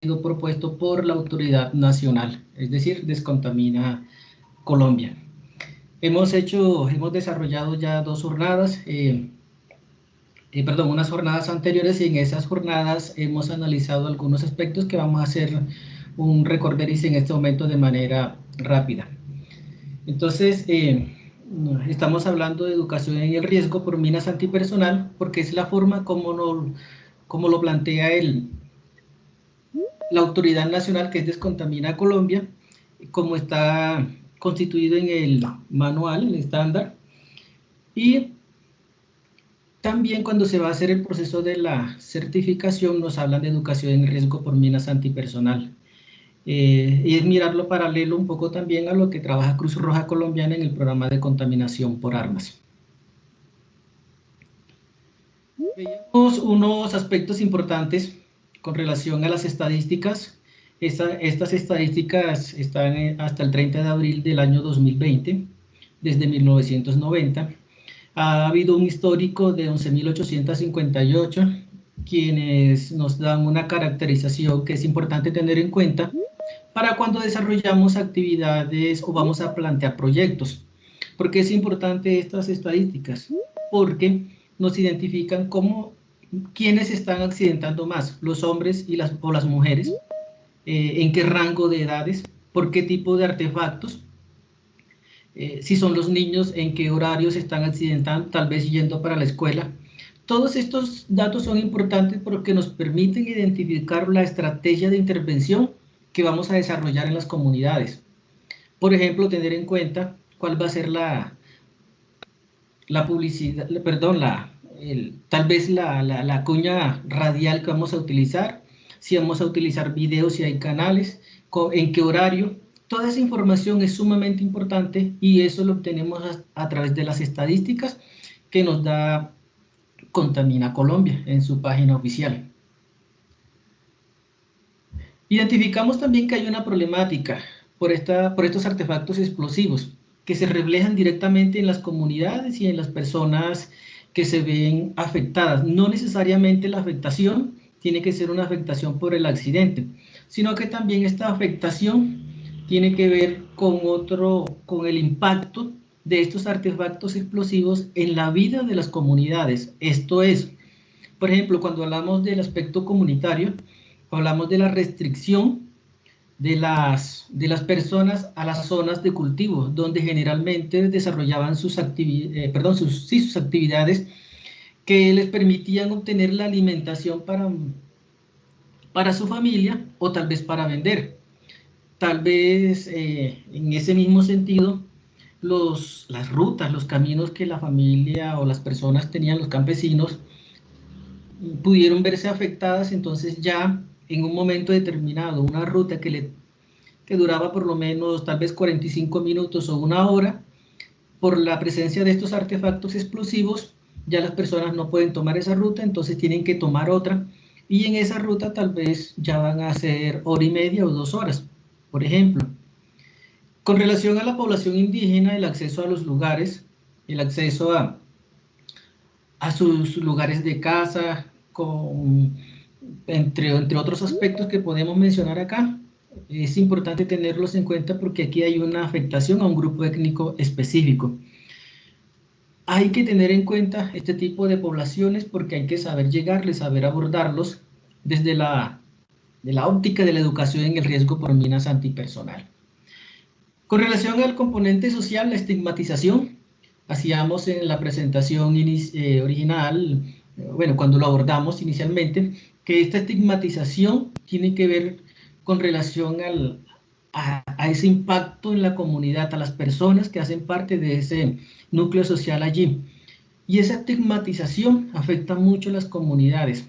propuesto por la autoridad nacional, es decir, Descontamina Colombia. Hemos desarrollado ya unas jornadas anteriores, y en esas jornadas hemos analizado algunos aspectos que vamos a hacer un recorderis en este momento de manera rápida. Entonces, estamos hablando de educación en el riesgo por minas antipersonal, porque es la forma como lo plantea la autoridad nacional, que es Descontamina Colombia, como está constituido en el manual, el estándar. Y también cuando se va a hacer el proceso de la certificación nos hablan de educación en riesgo por minas antipersonal. Y es mirarlo paralelo un poco también a lo que trabaja Cruz Roja Colombiana en el programa de contaminación por armas. Veamos unos aspectos importantes con relación a las estadísticas. Estas estadísticas están hasta el 30 de abril del año 2020, desde 1990. Ha habido un histórico de 11.858, quienes nos dan una caracterización que es importante tener en cuenta para cuando desarrollamos actividades o vamos a plantear proyectos. ¿Por qué es importante estas estadísticas? Porque nos identifican como quiénes están accidentando más, los hombres o las mujeres, en qué rango de edades, por qué tipo de artefactos, si son los niños, en qué horarios están accidentando, tal vez yendo para la escuela. Todos estos datos son importantes porque nos permiten identificar la estrategia de intervención que vamos a desarrollar en las comunidades. Por ejemplo, tener en cuenta cuál va a ser la publicidad, perdón, tal vez la cuña radial que vamos a utilizar, si vamos a utilizar videos, si hay canales, en qué horario. Toda esa información es sumamente importante y eso lo obtenemos a través de las estadísticas que nos da Contamina Colombia en su página oficial. Identificamos también que hay una problemática por estos artefactos explosivos que se reflejan directamente en las comunidades y en las personas que se ven afectadas. No necesariamente la afectación tiene que ser una afectación por el accidente, sino que también esta afectación tiene que ver con el impacto de estos artefactos explosivos en la vida de las comunidades. Esto es, por ejemplo, cuando hablamos del aspecto comunitario, hablamos de la restricción de las personas a las zonas de cultivo, donde generalmente desarrollaban sus actividades que les permitían obtener la alimentación para su familia o tal vez para vender. Tal vez en ese mismo sentido, las rutas, los caminos que la familia o las personas tenían, los campesinos, pudieron verse afectadas. Entonces ya en un momento determinado, una ruta que duraba por lo menos tal vez 45 minutos o una hora, por la presencia de estos artefactos explosivos, ya las personas no pueden tomar esa ruta, entonces tienen que tomar otra, y en esa ruta tal vez ya van a ser hora y media o 2 horas, por ejemplo. Con relación a la población indígena, el acceso a los lugares, el acceso a sus lugares de caza, entre otros aspectos que podemos mencionar acá, es importante tenerlos en cuenta porque aquí hay una afectación a un grupo étnico específico. Hay que tener en cuenta este tipo de poblaciones porque hay que saber llegarles, saber abordarlos desde la óptica de la educación en el riesgo por minas antipersonal. Con relación al componente social, la estigmatización, hacíamos en la presentación original, bueno, cuando lo abordamos inicialmente, que esta estigmatización tiene que ver con relación a ese impacto en la comunidad, a las personas que hacen parte de ese núcleo social allí. Y esa estigmatización afecta mucho a las comunidades.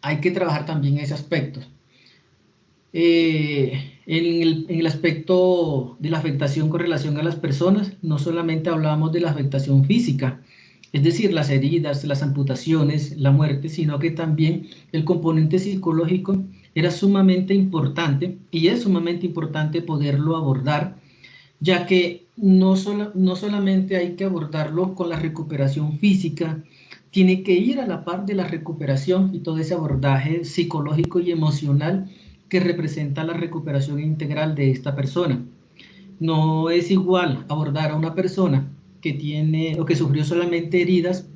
Hay que trabajar también ese aspecto. En el aspecto de la afectación con relación a las personas, no solamente hablamos de la afectación física, es decir, las heridas, las amputaciones, la muerte, sino que también el componente psicológico era sumamente importante y es sumamente importante poderlo abordar, ya que no solamente hay que abordarlo con la recuperación física, tiene que ir a la par de la recuperación y todo ese abordaje psicológico y emocional que representa la recuperación integral de esta persona. No es igual abordar a una persona que tiene o que sufrió solamente heridas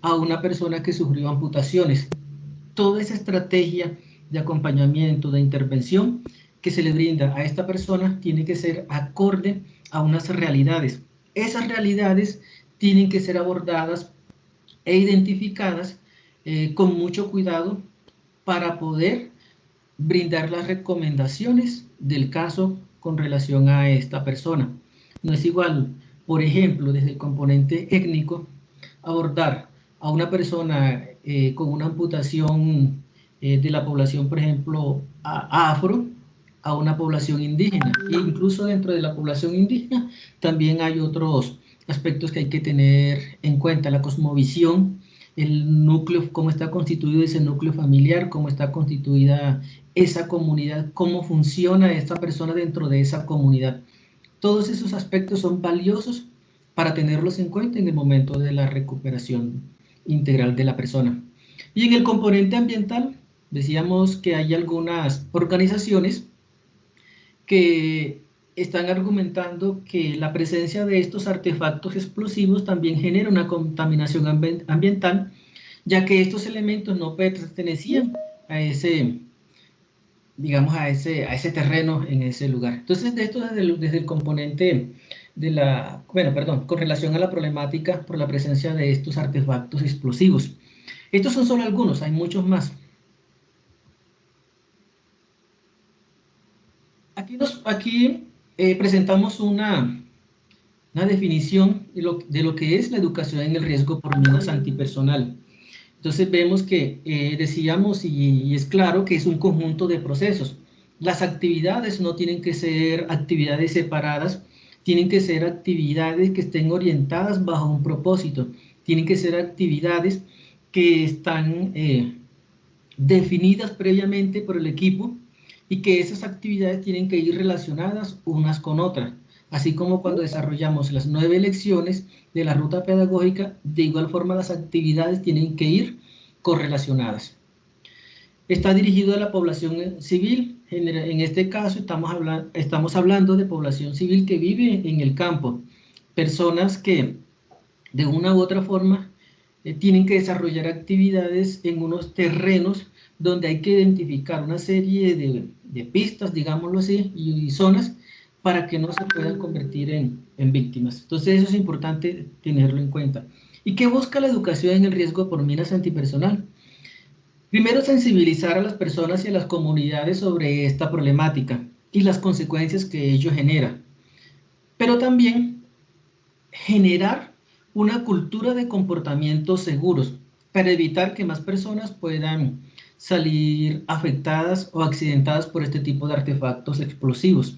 a una persona que sufrió amputaciones. Toda esa estrategia de acompañamiento, de intervención que se le brinda a esta persona tiene que ser acorde a unas realidades. Esas realidades tienen que ser abordadas e identificadas con mucho cuidado para poder brindar las recomendaciones del caso con relación a esta persona. No es igual, por ejemplo, desde el componente étnico, abordar a una persona con una amputación de la población, por ejemplo, afro, a una población indígena. E incluso dentro de la población indígena también hay otros aspectos que hay que tener en cuenta, la cosmovisión, el núcleo, cómo está constituido ese núcleo familiar, cómo está constituida esa comunidad, cómo funciona esta persona dentro de esa comunidad. Todos esos aspectos son valiosos para tenerlos en cuenta en el momento de la recuperación integral de la persona. Y en el componente ambiental, decíamos que hay algunas organizaciones que están argumentando que la presencia de estos artefactos explosivos también genera una contaminación ambiental, ya que estos elementos no pertenecían a ese, digamos, a ese terreno en ese lugar. Entonces, de esto desde el componente de la, bueno, perdón, con relación a la problemática por la presencia de estos artefactos explosivos. Estos son solo algunos, hay muchos más. Aquí presentamos una definición de lo que es la educación en el riesgo por minas antipersonal. Entonces vemos que decíamos, y es claro, que es un conjunto de procesos. Las actividades no tienen que ser actividades separadas, tienen que ser actividades que estén orientadas bajo un propósito, tienen que ser actividades que están definidas previamente por el equipo y que esas actividades tienen que ir relacionadas unas con otras. Así como cuando desarrollamos las 9 lecciones de la ruta pedagógica, de igual forma las actividades tienen que ir correlacionadas. Está dirigido a la población civil. En este caso estamos hablando de población civil que vive en el campo. Personas que de una u otra forma tienen que desarrollar actividades en unos terrenos donde hay que identificar una serie de pistas, digámoslo así, y zonas para que no se puedan convertir en víctimas. Entonces eso es importante tenerlo en cuenta. ¿Y qué busca la educación en el riesgo por minas antipersonal? Primero, sensibilizar a las personas y a las comunidades sobre esta problemática y las consecuencias que ello genera, pero también generar una cultura de comportamientos seguros para evitar que más personas puedan salir afectadas o accidentadas por este tipo de artefactos explosivos.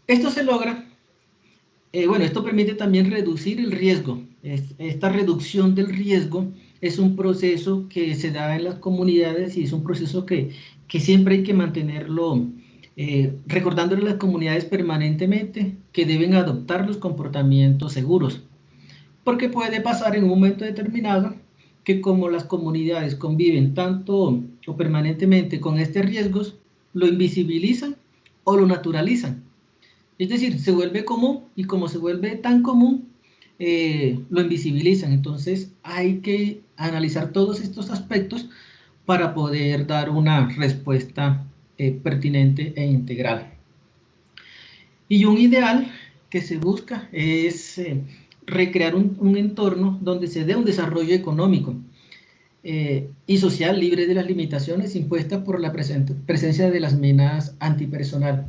Esto se logra, bueno, esto permite también reducir el riesgo. Esta reducción del riesgo es un proceso que se da en las comunidades y es un proceso que siempre hay que mantenerlo recordándole a las comunidades permanentemente que deben adoptar los comportamientos seguros. Porque puede pasar en un momento determinado que como las comunidades conviven tanto o permanentemente con estos riesgos, lo invisibilizan o lo naturalizan. Es decir, se vuelve común y como se vuelve tan común, lo invisibilizan. Entonces hay que analizar todos estos aspectos para poder dar una respuesta pertinente e integral. Y un ideal que se busca es recrear un entorno donde se dé un desarrollo económico y social libre de las limitaciones impuestas por la presencia de las minas antipersonal.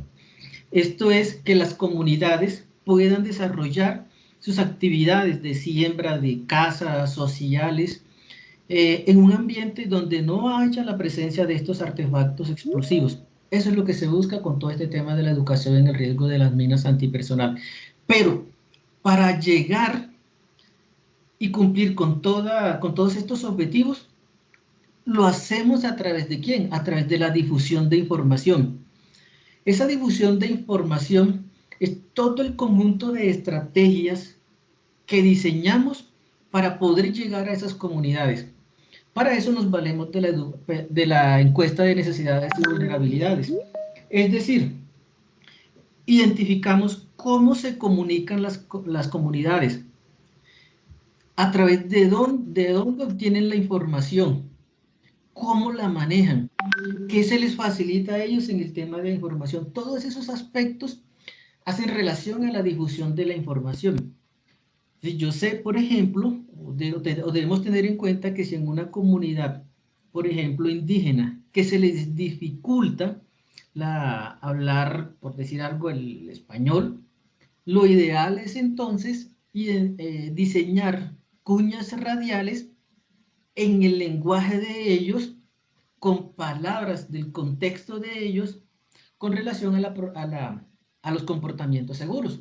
Esto es que las comunidades puedan desarrollar sus actividades de siembra de casas sociales en un ambiente donde no haya la presencia de estos artefactos explosivos. Eso es lo que se busca con todo este tema de la educación en el riesgo de las minas antipersonal. Pero para llegar y cumplir con todos estos objetivos, lo hacemos a través de ¿quién? A través de la difusión de información. Esa difusión de información es todo el conjunto de estrategias que diseñamos para poder llegar a esas comunidades. Para eso nos valemos de la encuesta de necesidades y vulnerabilidades. Es decir, identificamos cómo se comunican las comunidades, a través de dónde obtienen la información, cómo la manejan, qué se les facilita a ellos en el tema de información. Todos esos aspectos hacen relación a la difusión de la información. Si yo sé, por ejemplo, o debemos tener en cuenta que si en una comunidad, por ejemplo, indígena, que se les dificulta hablar, por decir algo, el español, lo ideal es entonces diseñar cuñas radiales en el lenguaje de ellos, con palabras del contexto de ellos, con relación a los comportamientos seguros.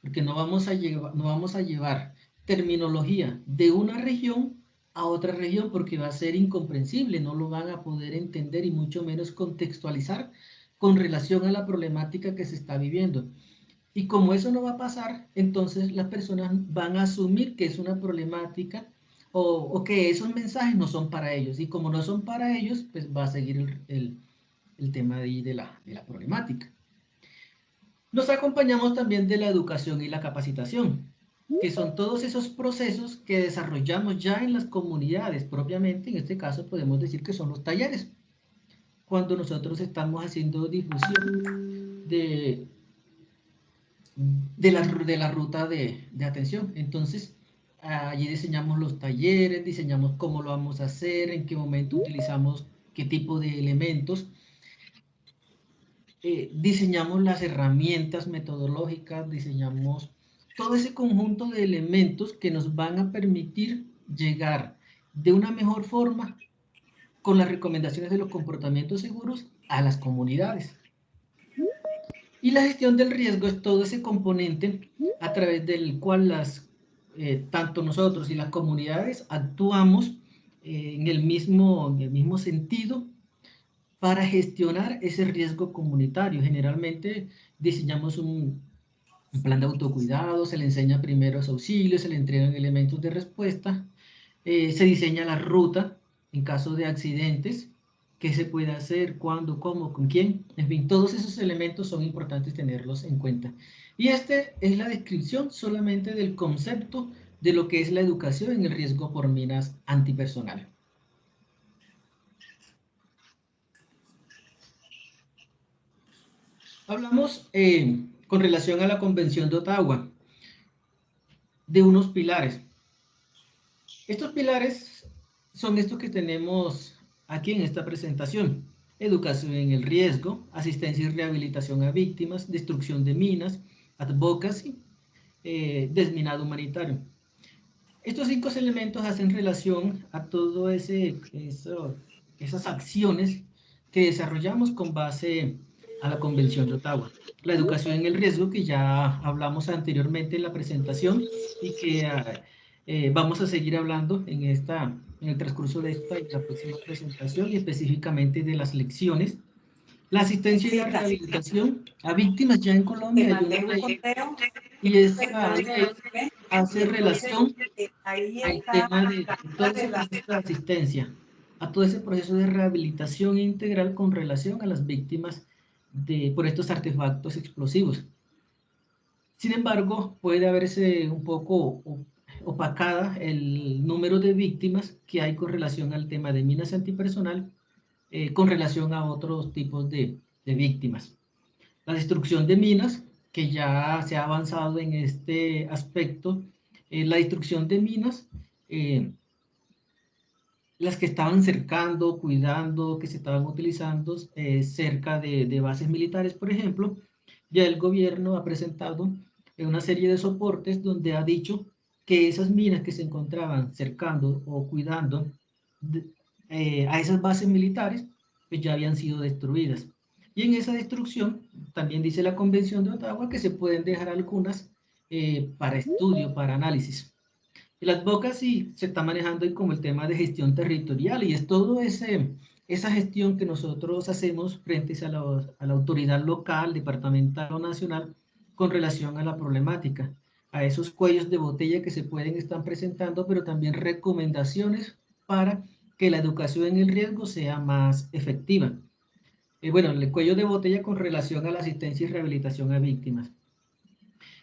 Porque no vamos a llevar terminología de una región a otra región, porque va a ser incomprensible, no lo van a poder entender y mucho menos contextualizar con relación a la problemática que se está viviendo. Y como eso no va a pasar, entonces las personas van a asumir que es una problemática o que esos mensajes no son para ellos. Y como no son para ellos, pues va a seguir el tema de la problemática. Nos acompañamos también de la educación y la capacitación, que son todos esos procesos que desarrollamos ya en las comunidades propiamente. En este caso podemos decir que son los talleres, cuando nosotros estamos haciendo difusión de la ruta de atención. Entonces, allí diseñamos los talleres, diseñamos cómo lo vamos a hacer, en qué momento utilizamos qué tipo de elementos. Diseñamos las herramientas metodológicas, diseñamos todo ese conjunto de elementos que nos van a permitir llegar de una mejor forma con las recomendaciones de los comportamientos seguros a las comunidades. Y la gestión del riesgo es todo ese componente a través del cual tanto nosotros y las comunidades actuamos en el mismo sentido para gestionar ese riesgo comunitario. Generalmente diseñamos un plan de autocuidado, se le enseña primeros auxilios, se le entregan elementos de respuesta, se diseña la ruta en caso de accidentes, qué se puede hacer, cuándo, cómo, con quién, en fin, todos esos elementos son importantes tenerlos en cuenta. Y esta es la descripción solamente del concepto de lo que es la educación en el riesgo por minas antipersonal. Hablamos con relación a la Convención de Ottawa de unos pilares. Estos pilares son estos que tenemos aquí en esta presentación: educación en el riesgo, asistencia y rehabilitación a víctimas, destrucción de minas, advocacy, desminado humanitario. Estos 5 elementos hacen relación a todo esas acciones que desarrollamos con base a la Convención de Ottawa. La educación en el riesgo, que ya hablamos anteriormente en la presentación y que vamos a seguir hablando en el transcurso de esta y la próxima presentación, y específicamente de las lecciones. La asistencia y la rehabilitación a víctimas. Ya en Colombia hay una ley, y esa ley hace relación al tema de todo ese proceso de asistencia, a todo ese proceso de rehabilitación integral con relación a las víctimas por estos artefactos explosivos. Sin embargo, puede haberse un poco opacada el número de víctimas que hay con relación al tema de minas antipersonal, con relación a otros tipos de víctimas. La destrucción de minas, que ya se ha avanzado en este aspecto. La destrucción de minas, las que estaban cercando, cuidando, que se estaban utilizando cerca de bases militares, por ejemplo, ya el gobierno ha presentado una serie de soportes donde ha dicho que esas minas que se encontraban cercando o cuidando a esas bases militares, pues ya habían sido destruidas. Y en esa destrucción, también dice la Convención de Ottawa que se pueden dejar algunas para estudio, para análisis. El advocacy se está manejando como el tema de gestión territorial, y es todo esa gestión que nosotros hacemos frente a la autoridad local, departamental o nacional con relación a la problemática. a esos cuellos de botella que se pueden estar presentando, pero también recomendaciones para que la educación en el riesgo sea más efectiva. Bueno, el cuello de botella con relación a la asistencia y rehabilitación a víctimas.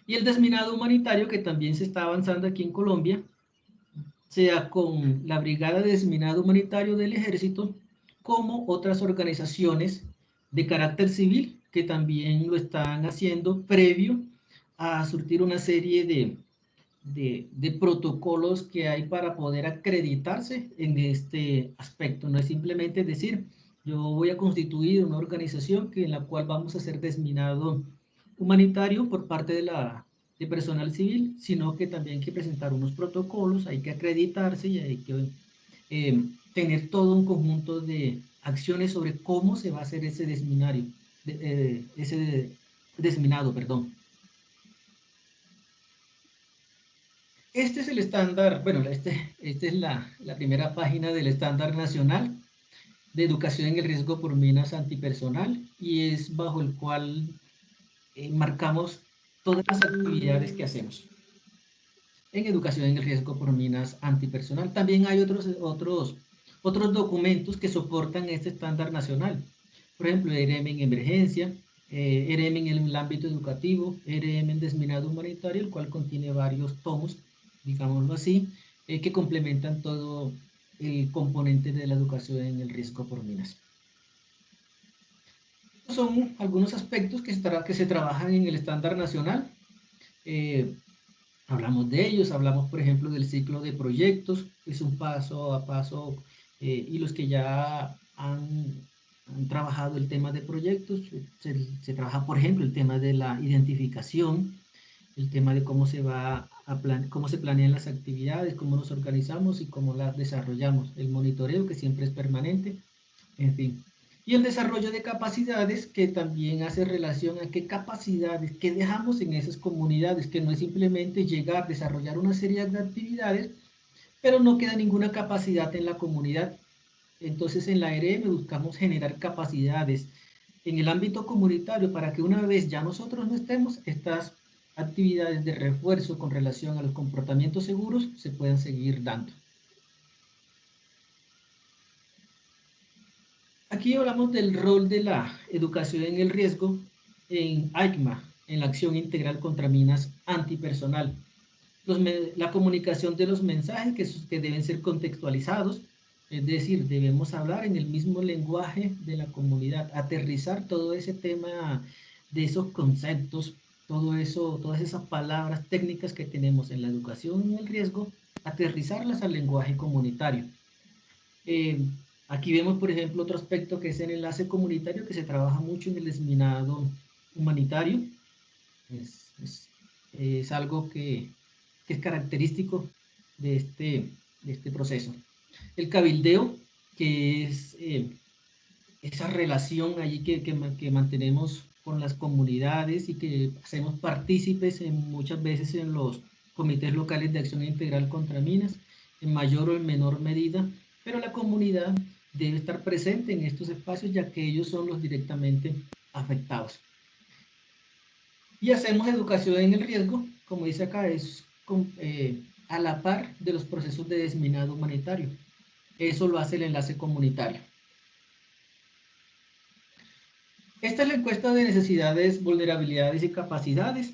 Y el desminado humanitario, que también se está avanzando aquí en Colombia, sea con la Brigada de Desminado Humanitario del Ejército, como otras organizaciones de carácter civil que también lo están haciendo previo a surtir una serie de protocolos que hay para poder acreditarse en este aspecto. No es simplemente decir, yo voy a constituir una organización que, en la cual vamos a hacer desminado humanitario por parte de personal civil, sino que también hay que presentar unos protocolos, hay que acreditarse y hay que tener todo un conjunto de acciones sobre cómo se va a hacer ese desminario, ese desminado, perdón. Este es el estándar, bueno, esta es la primera página del estándar nacional de educación en el riesgo por minas antipersonal, y es bajo el cual marcamos todas las actividades que hacemos en educación en el riesgo por minas antipersonal. También hay otros documentos que soportan este estándar nacional. Por ejemplo, ERM en emergencia, ERM en el ámbito educativo, ERM en desminado humanitario, el cual contiene varios tomos, digámoslo así, que complementan todo el componente de la educación en el riesgo por minas. Estos son algunos aspectos que se trabajan en el estándar nacional. Hablamos de ellos, hablamos por ejemplo del ciclo de proyectos, es un paso a paso, y los que ya han trabajado el tema de proyectos, se trabaja por ejemplo el tema de la identificación, el tema de cómo cómo se planean las actividades, cómo nos organizamos y cómo las desarrollamos, el monitoreo que siempre es permanente, en fin. Y el desarrollo de capacidades, que también hace relación a qué capacidades, qué dejamos en esas comunidades, que no es simplemente llegar, desarrollar una serie de actividades, pero no queda ninguna capacidad en la comunidad. Entonces en la ERM buscamos generar capacidades en el ámbito comunitario para que una vez ya nosotros no estemos, estas actividades de refuerzo con relación a los comportamientos seguros se puedan seguir dando. Aquí hablamos del rol de la educación en el riesgo en AICMA, en la acción integral contra minas antipersonal. La comunicación de los mensajes que deben ser contextualizados, es decir, debemos hablar en el mismo lenguaje de la comunidad, aterrizar todo ese tema de esos conceptos, todo eso, todas esas palabras técnicas que tenemos en la educación en el riesgo, aterrizarlas al lenguaje comunitario. Aquí vemos, por ejemplo, otro aspecto que es el enlace comunitario, que se trabaja mucho en el desminado humanitario. Es algo que es característico de este proceso. El cabildeo, que es esa relación allí que mantenemos con las comunidades y que hacemos partícipes muchas veces en los comités locales de acción integral contra minas, en mayor o en menor medida, pero la comunidad debe estar presente en estos espacios, ya que ellos son los directamente afectados. Y hacemos educación en el riesgo, como dice acá, es a la par de los procesos de desminado humanitario. Eso lo hace el enlace comunitario. Esta es la encuesta de necesidades, vulnerabilidades y capacidades.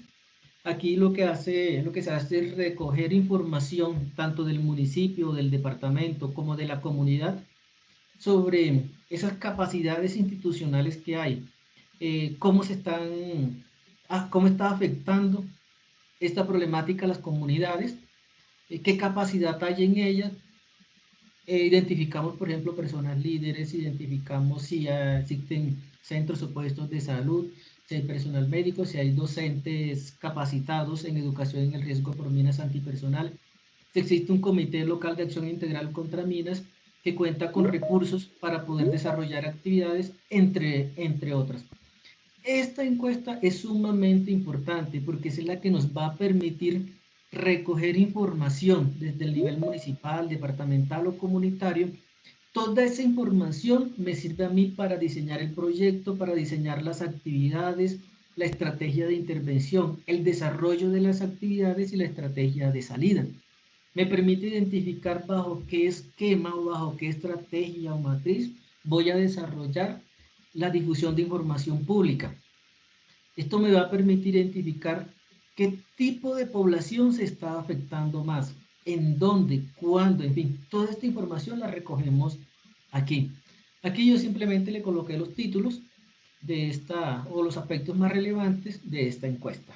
Aquí lo que se hace es recoger información tanto del municipio, del departamento, como de la comunidad sobre esas capacidades institucionales que hay, cómo está afectando esta problemática a las comunidades, qué capacidad hay en ellas. Identificamos, por ejemplo, personas líderes, identificamos si existen centros o puestos de salud, si hay personal médico, si hay docentes capacitados en educación en el riesgo por minas antipersonal, si existe un comité local de acción integral contra minas que cuenta con recursos para poder desarrollar actividades, entre otras. Esta encuesta es sumamente importante porque es la que nos va a permitir recoger información desde el nivel municipal, departamental o comunitario. Toda esa información me sirve a mí para diseñar el proyecto, para diseñar las actividades, la estrategia de intervención, el desarrollo de las actividades y la estrategia de salida. Me permite identificar bajo qué esquema o bajo qué estrategia o matriz voy a desarrollar la difusión de información pública. Esto me va a permitir identificar qué tipo de población se está afectando más, en dónde, cuándo, en fin, toda esta información la recogemos aquí. Aquí yo simplemente le coloqué los títulos de esta, o los aspectos más relevantes de esta encuesta.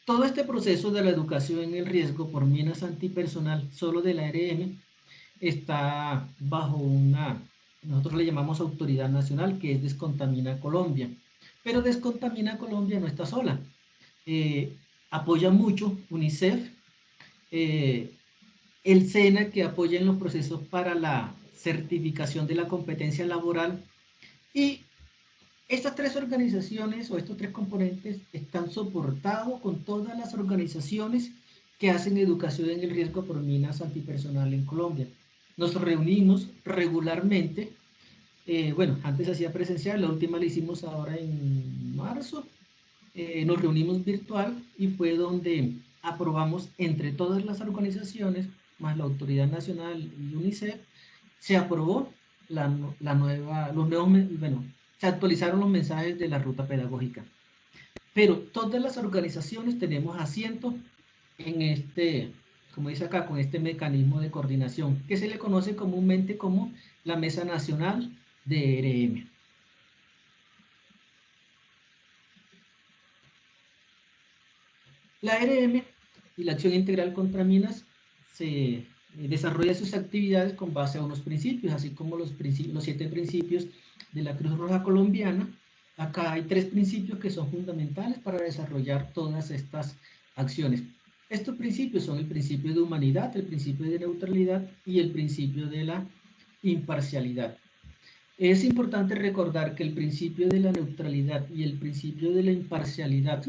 Todo este proceso de la educación en el riesgo por minas antipersonal solo de la ARM está bajo una, nosotros le llamamos autoridad nacional, que es Descontamina Colombia. Pero Descontamina Colombia no está sola. Apoya mucho UNICEF, el SENA, que apoya en los procesos para la certificación de la competencia laboral, y estas tres organizaciones o estos tres componentes están soportados con todas las organizaciones que hacen educación en el riesgo por minas antipersonal en Colombia. Nos reunimos regularmente, bueno, antes hacía presencial, la última la hicimos ahora en marzo, nos reunimos virtual y fue donde aprobamos entre todas las organizaciones, más la Autoridad Nacional y UNICEF, se aprobó la nueva, los nuevos, bueno, se actualizaron los mensajes de la ruta pedagógica. Pero todas las organizaciones tenemos asiento en este, como dice acá, con este mecanismo de coordinación, que se le conoce comúnmente como la Mesa Nacional de ERM. La ERM y la Acción Integral contra Minas se desarrolla sus actividades con base a unos principios, así como los 7 principios de la Cruz Roja Colombiana. Acá hay 3 principios que son fundamentales para desarrollar todas estas acciones. Estos principios son el principio de humanidad, el principio de neutralidad y el principio de la imparcialidad. Es importante recordar que el principio de la neutralidad y el principio de la imparcialidad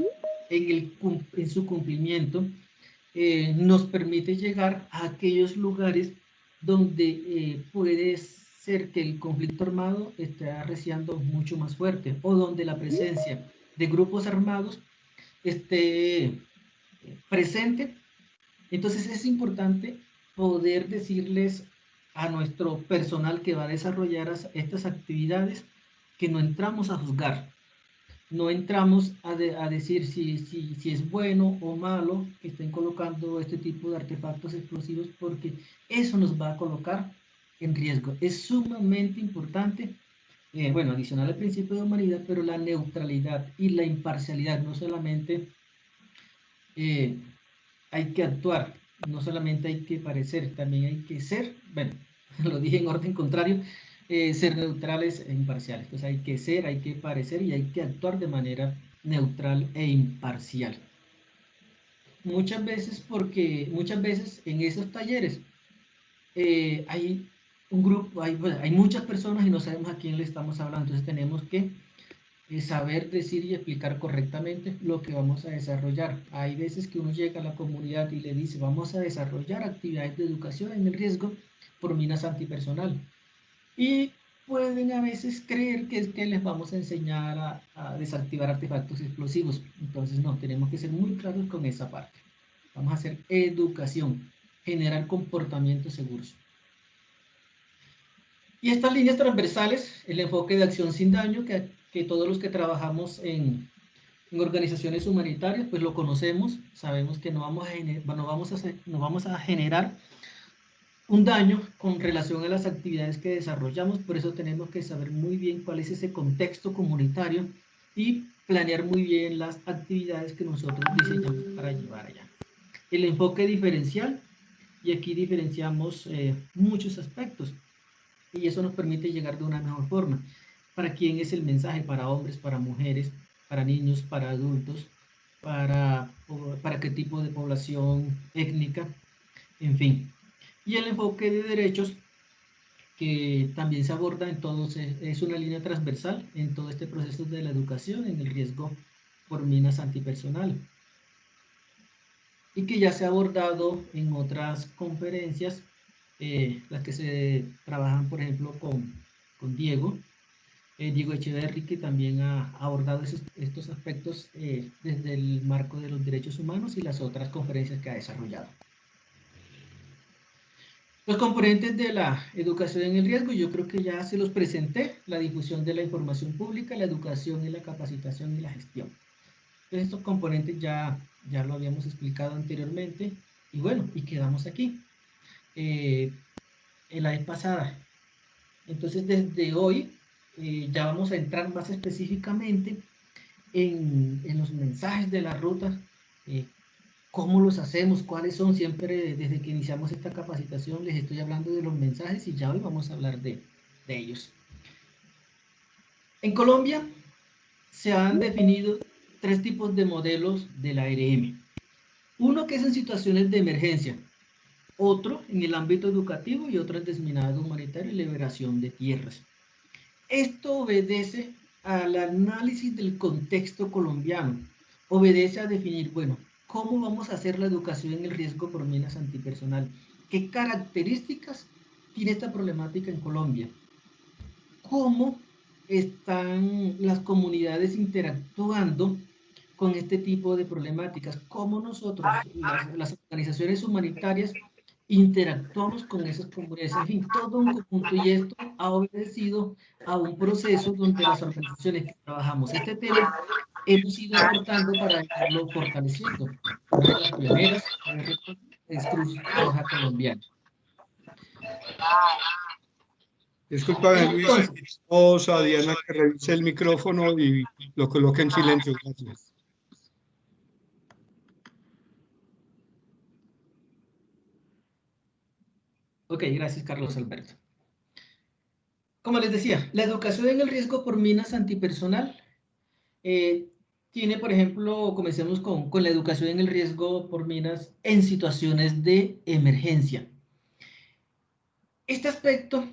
en su cumplimiento nos permite llegar a aquellos lugares donde puede ser que el conflicto armado esté arreciando mucho más fuerte o donde la presencia de grupos armados esté presente. Entonces es importante poder decirles a nuestro personal que va a desarrollar estas actividades que no entramos a juzgar, no entramos a decir si es bueno o malo que estén colocando este tipo de artefactos explosivos, porque eso nos va a colocar en riesgo. Es sumamente importante, bueno, adicional al principio de humanidad, pero la neutralidad y la imparcialidad, no solamente hay que actuar, no solamente hay que parecer, también hay que ser, bueno, lo dije en orden contrario, ser neutrales e imparciales. Entonces hay que ser, hay que parecer y hay que actuar de manera neutral e imparcial. Muchas veces en esos talleres hay un grupo, hay muchas personas y no sabemos a quién le estamos hablando, entonces tenemos que saber decir y explicar correctamente lo que vamos a desarrollar. Hay veces que uno llega a la comunidad y le dice, vamos a desarrollar actividades de educación en el riesgo por minas antipersonal. Y pueden a veces creer que es que les vamos a enseñar a desactivar artefactos explosivos. Entonces no, tenemos que ser muy claros con esa parte. Vamos a hacer educación, generar comportamientos seguros. Y estas líneas transversales, el enfoque de acción sin daño, que todos los que trabajamos en organizaciones humanitarias, pues lo conocemos, sabemos que no vamos a generar un daño con relación a las actividades que desarrollamos, por eso tenemos que saber muy bien cuál es ese contexto comunitario y planear muy bien las actividades que nosotros diseñamos para llevar allá. El enfoque diferencial, y aquí diferenciamos muchos aspectos, y eso nos permite llegar de una mejor forma. ¿Para quién es el mensaje? Para hombres, para mujeres, para niños, para adultos, para qué tipo de población étnica, en fin. Y el enfoque de derechos, que también se aborda en todos, es una línea transversal en todo este proceso de la educación en el riesgo por minas antipersonal, y que ya se ha abordado en otras conferencias, las que se trabajan, por ejemplo, con Diego, Diego Echeverri, que también ha abordado estos aspectos desde el marco de los derechos humanos y las otras conferencias que ha desarrollado. Los componentes de la educación en el riesgo, yo creo que ya se los presenté: la difusión de la información pública, la educación y la capacitación y la gestión. Entonces, estos componentes ya lo habíamos explicado anteriormente, y bueno, y quedamos aquí. En la vez pasada. Entonces, desde hoy ya vamos a entrar más específicamente en los mensajes de la ruta, cómo los hacemos, cuáles son. Siempre desde que iniciamos esta capacitación les estoy hablando de los mensajes y ya hoy vamos a hablar de ellos. En Colombia se han definido 3 tipos de modelos de la ARM. Uno que es en situaciones de emergencia, otro en el ámbito educativo y otro en desminado humanitario y liberación de tierras. Esto obedece al análisis del contexto colombiano, obedece a definir, bueno, ¿cómo vamos a hacer la educación en el riesgo por minas antipersonal? ¿Qué características tiene esta problemática en Colombia? ¿Cómo están las comunidades interactuando con este tipo de problemáticas? ¿Cómo nosotros, las organizaciones humanitarias, interactuamos con esas comunidades? En fin, todo un conjunto, y esto ha obedecido a un proceso donde las organizaciones que trabajamos este tema hemos ido aportando para irlo fortaleciendo. Una de las pioneras es Cruz Roja Colombiana. Disculpa, Luis, vamos a Diana que revise el micrófono y lo coloque en silencio. Gracias. Ok, gracias, Carlos Alberto. Como les decía, la educación en el riesgo por minas antipersonal tiene, por ejemplo, comencemos con la educación en el riesgo por minas en situaciones de emergencia. Este aspecto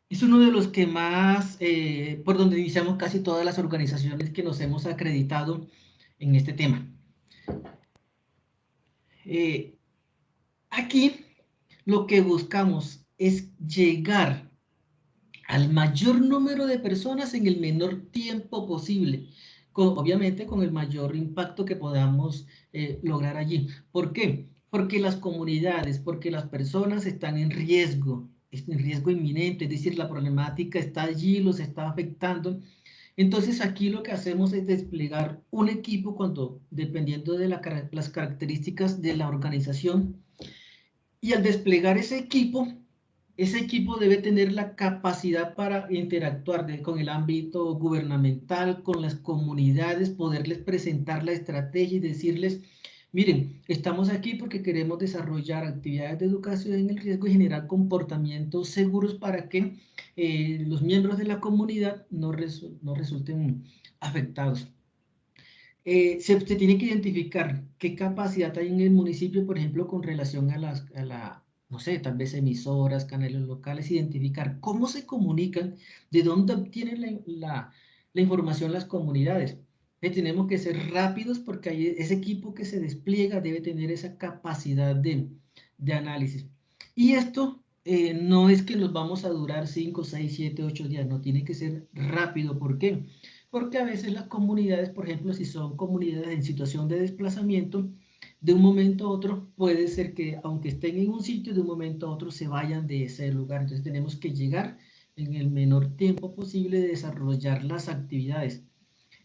es uno de los que más, por donde iniciamos casi todas las organizaciones que nos hemos acreditado en este tema. Aquí lo que buscamos es llegar al mayor número de personas en el menor tiempo posible, obviamente con el mayor impacto que podamos lograr allí. ¿Por qué? Porque las comunidades, porque las personas están en riesgo inminente, es decir, la problemática está allí, los está afectando. Entonces aquí lo que hacemos es desplegar un equipo dependiendo de las características de la organización, y al desplegar ese equipo debe tener la capacidad para interactuar con el ámbito gubernamental, con las comunidades, poderles presentar la estrategia y decirles: miren, estamos aquí porque queremos desarrollar actividades de educación en el riesgo y generar comportamientos seguros para que los miembros de la comunidad no resulten afectados. Se tiene que identificar qué capacidad hay en el municipio, por ejemplo, con relación no sé, tal vez emisoras, canales locales, identificar cómo se comunican, de dónde obtienen la información las comunidades. Tenemos que ser rápidos porque ese equipo que se despliega debe tener esa capacidad de análisis. Y esto no es que nos vamos a durar 5, 6, 7, 8 días, no, tiene que ser rápido. ¿Por qué? Porque a veces las comunidades, por ejemplo, si son comunidades en situación de desplazamiento, de un momento a otro puede ser que, aunque estén en un sitio, de un momento a otro se vayan de ese lugar. Entonces tenemos que llegar en el menor tiempo posible de desarrollar las actividades.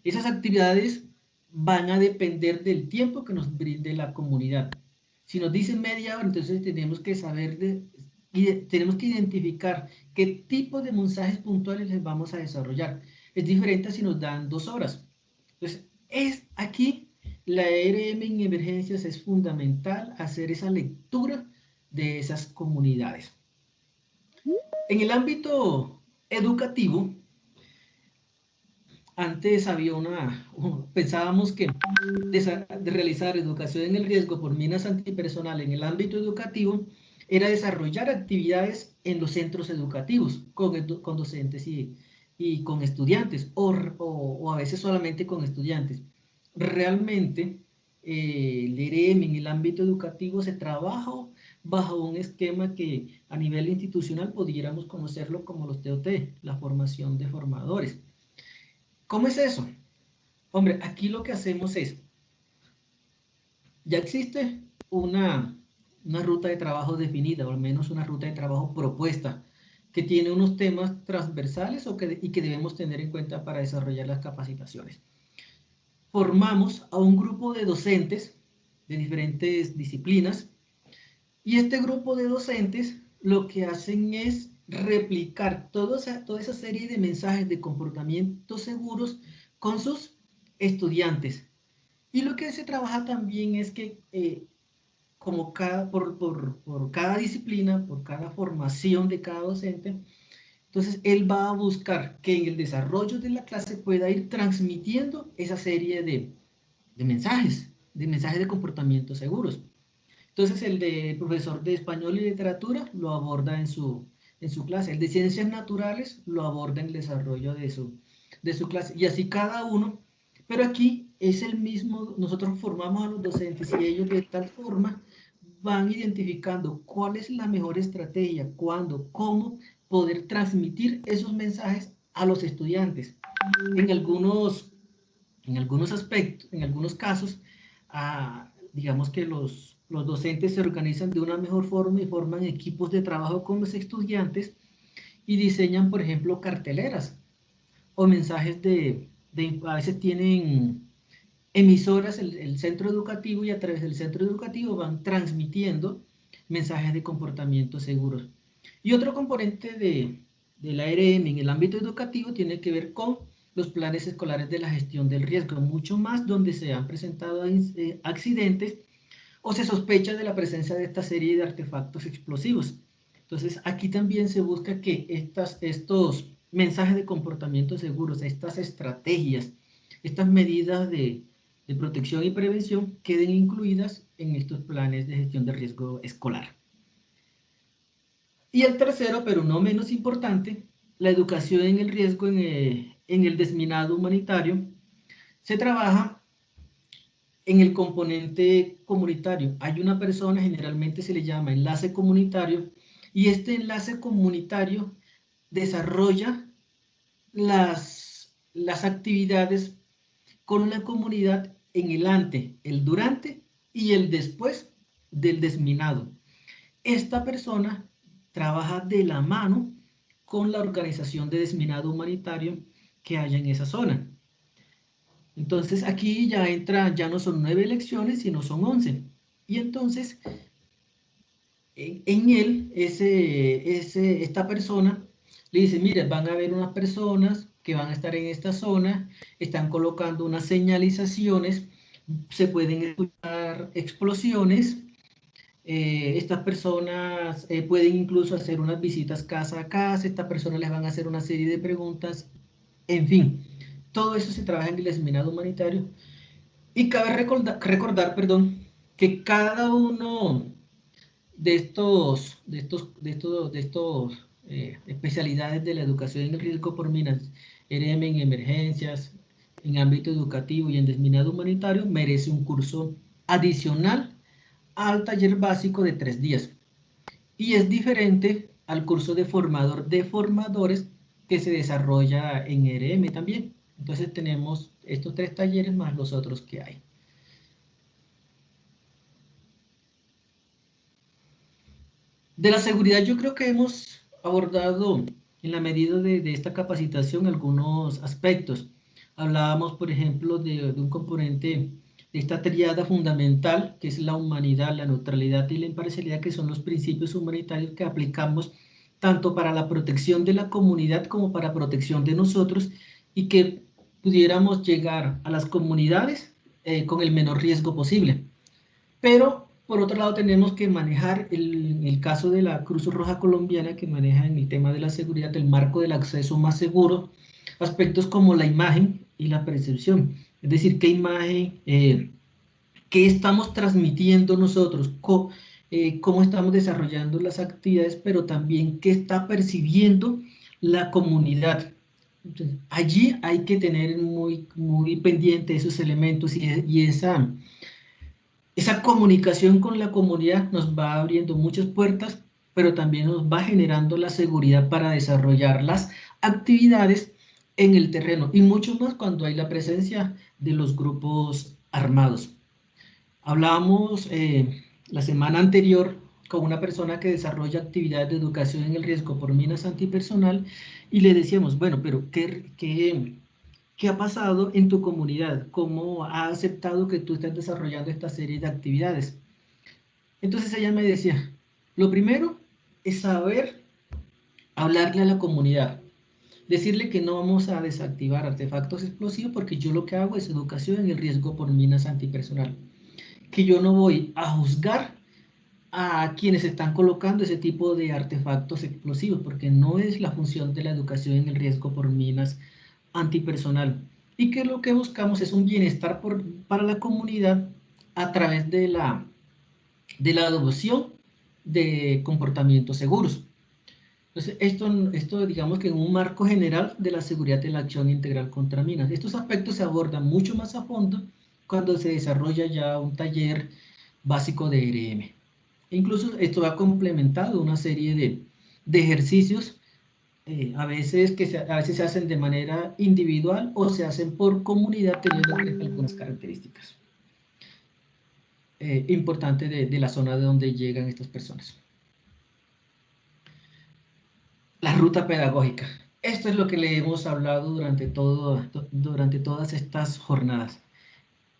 Esas actividades van a depender del tiempo que nos brinde la comunidad. Si nos dicen media hora, entonces tenemos que tenemos que identificar qué tipo de mensajes puntuales les vamos a desarrollar. Es diferente si nos dan 2 horas. Entonces, aquí la ARM en emergencias es fundamental hacer esa lectura de esas comunidades. En el ámbito educativo, antes había pensábamos que de realizar educación en el riesgo por minas antipersonal en el ámbito educativo era desarrollar actividades en los centros educativos con docentes y con estudiantes, o a veces solamente con estudiantes. Realmente el ERM en el ámbito educativo se trabaja bajo un esquema que a nivel institucional pudiéramos conocerlo como los TOT, la formación de formadores. ¿Cómo es eso? Hombre, aquí lo que hacemos es, ya existe una ruta de trabajo definida, o al menos una ruta de trabajo propuesta, que tiene unos temas transversales y que debemos tener en cuenta para desarrollar las capacitaciones. Formamos a un grupo de docentes de diferentes disciplinas y este grupo de docentes lo que hacen es replicar toda esa serie de mensajes de comportamientos seguros con sus estudiantes. Y lo que se trabaja también es que como por cada disciplina, por cada formación de cada docente, entonces él va a buscar que en el desarrollo de la clase pueda ir transmitiendo esa serie de mensajes de comportamientos seguros. Entonces el de profesor de español y literatura lo aborda en su clase, el de ciencias naturales lo aborda en el desarrollo de su clase, y así cada uno, pero aquí es el mismo, nosotros formamos a los docentes y ellos de tal forma van identificando cuál es la mejor estrategia, cuándo, cómo poder transmitir esos mensajes a los estudiantes. En algunos, en algunos aspectos, en algunos casos, digamos que los docentes se organizan de una mejor forma y forman equipos de trabajo con los estudiantes y diseñan, por ejemplo, carteleras o mensajes a veces tienen emisoras el centro educativo y a través del centro educativo van transmitiendo mensajes de comportamiento seguros. Y otro componente de la ARM en el ámbito educativo tiene que ver con los planes escolares de la gestión del riesgo, mucho más donde se han presentado accidentes o se sospecha de la presencia de esta serie de artefactos explosivos. Entonces, aquí también se busca que estos mensajes de comportamiento seguros, estas estrategias, estas medidas de protección y prevención queden incluidas en estos planes de gestión de riesgo escolar. Y el tercero, pero no menos importante, la educación en el riesgo en el desminado humanitario, se trabaja en el componente comunitario. Hay una persona, generalmente se le llama enlace comunitario, y este enlace comunitario desarrolla las actividades con la comunidad en el ante, el durante y el después del desminado. Esta persona trabaja de la mano con la organización de desminado humanitario que haya en esa zona. Entonces aquí ya no son 9 lecciones, sino son 11. Y entonces en él, esta persona le dice, mira, van a haber unas personas que van a estar en esta zona, están colocando unas señalizaciones, se pueden escuchar explosiones, estas personas pueden incluso hacer unas visitas casa a casa, estas personas les van a hacer una serie de preguntas, en fin, todo eso se trabaja en el desminado humanitario. Y cabe recordar, que cada uno de estos especialidades de la educación en el riesgo por minas, ERM en emergencias, en ámbito educativo y en desminado humanitario, merece un curso adicional al taller básico de 3 días. Y es diferente al curso de formador de formadores que se desarrolla en ERM también. Entonces tenemos estos 3 talleres más los otros que hay. De la seguridad yo creo que hemos abordado en la medida de esta capacitación algunos aspectos. Hablábamos, por ejemplo, de un componente de esta triada fundamental, que es la humanidad, la neutralidad y la imparcialidad, que son los principios humanitarios que aplicamos tanto para la protección de la comunidad como para protección de nosotros, y que pudiéramos llegar a las comunidades con el menor riesgo posible. Pero, por otro lado, tenemos que manejar el caso de la Cruz Roja Colombiana, que maneja en el tema de la seguridad, el marco del acceso más seguro, aspectos como la imagen y la percepción. Es decir, qué imagen, qué estamos transmitiendo nosotros, cómo estamos desarrollando las actividades, pero también qué está percibiendo la comunidad. Entonces, allí hay que tener muy pendiente esos elementos y Esa comunicación con la comunidad nos va abriendo muchas puertas, pero también nos va generando la seguridad para desarrollar las actividades en el terreno, y mucho más cuando hay la presencia de los grupos armados. Hablábamos la semana anterior con una persona que desarrolla actividades de educación en el riesgo por minas antipersonal, y le decíamos, bueno, pero ¿qué ha pasado en tu comunidad? ¿Cómo ha aceptado que tú estés desarrollando esta serie de actividades? Entonces ella me decía, lo primero es saber hablarle a la comunidad, decirle que no vamos a desactivar artefactos explosivos porque yo lo que hago es educación en el riesgo por minas antipersonal, que yo no voy a juzgar a quienes están colocando ese tipo de artefactos explosivos, porque no es la función de la educación en el riesgo por minas antipersonal, y que lo que buscamos es un bienestar para la comunidad a través de la adopción de comportamientos seguros. Entonces, esto digamos que en un marco general de la seguridad de la acción integral contra minas. Estos aspectos se abordan mucho más a fondo cuando se desarrolla ya un taller básico de ERM. Incluso esto ha complementado una serie de ejercicios, a veces se hacen de manera individual o se hacen por comunidad, teniendo en cuenta algunas características importantes de la zona de donde llegan estas personas. La ruta pedagógica. Esto es lo que le hemos hablado durante todas estas jornadas.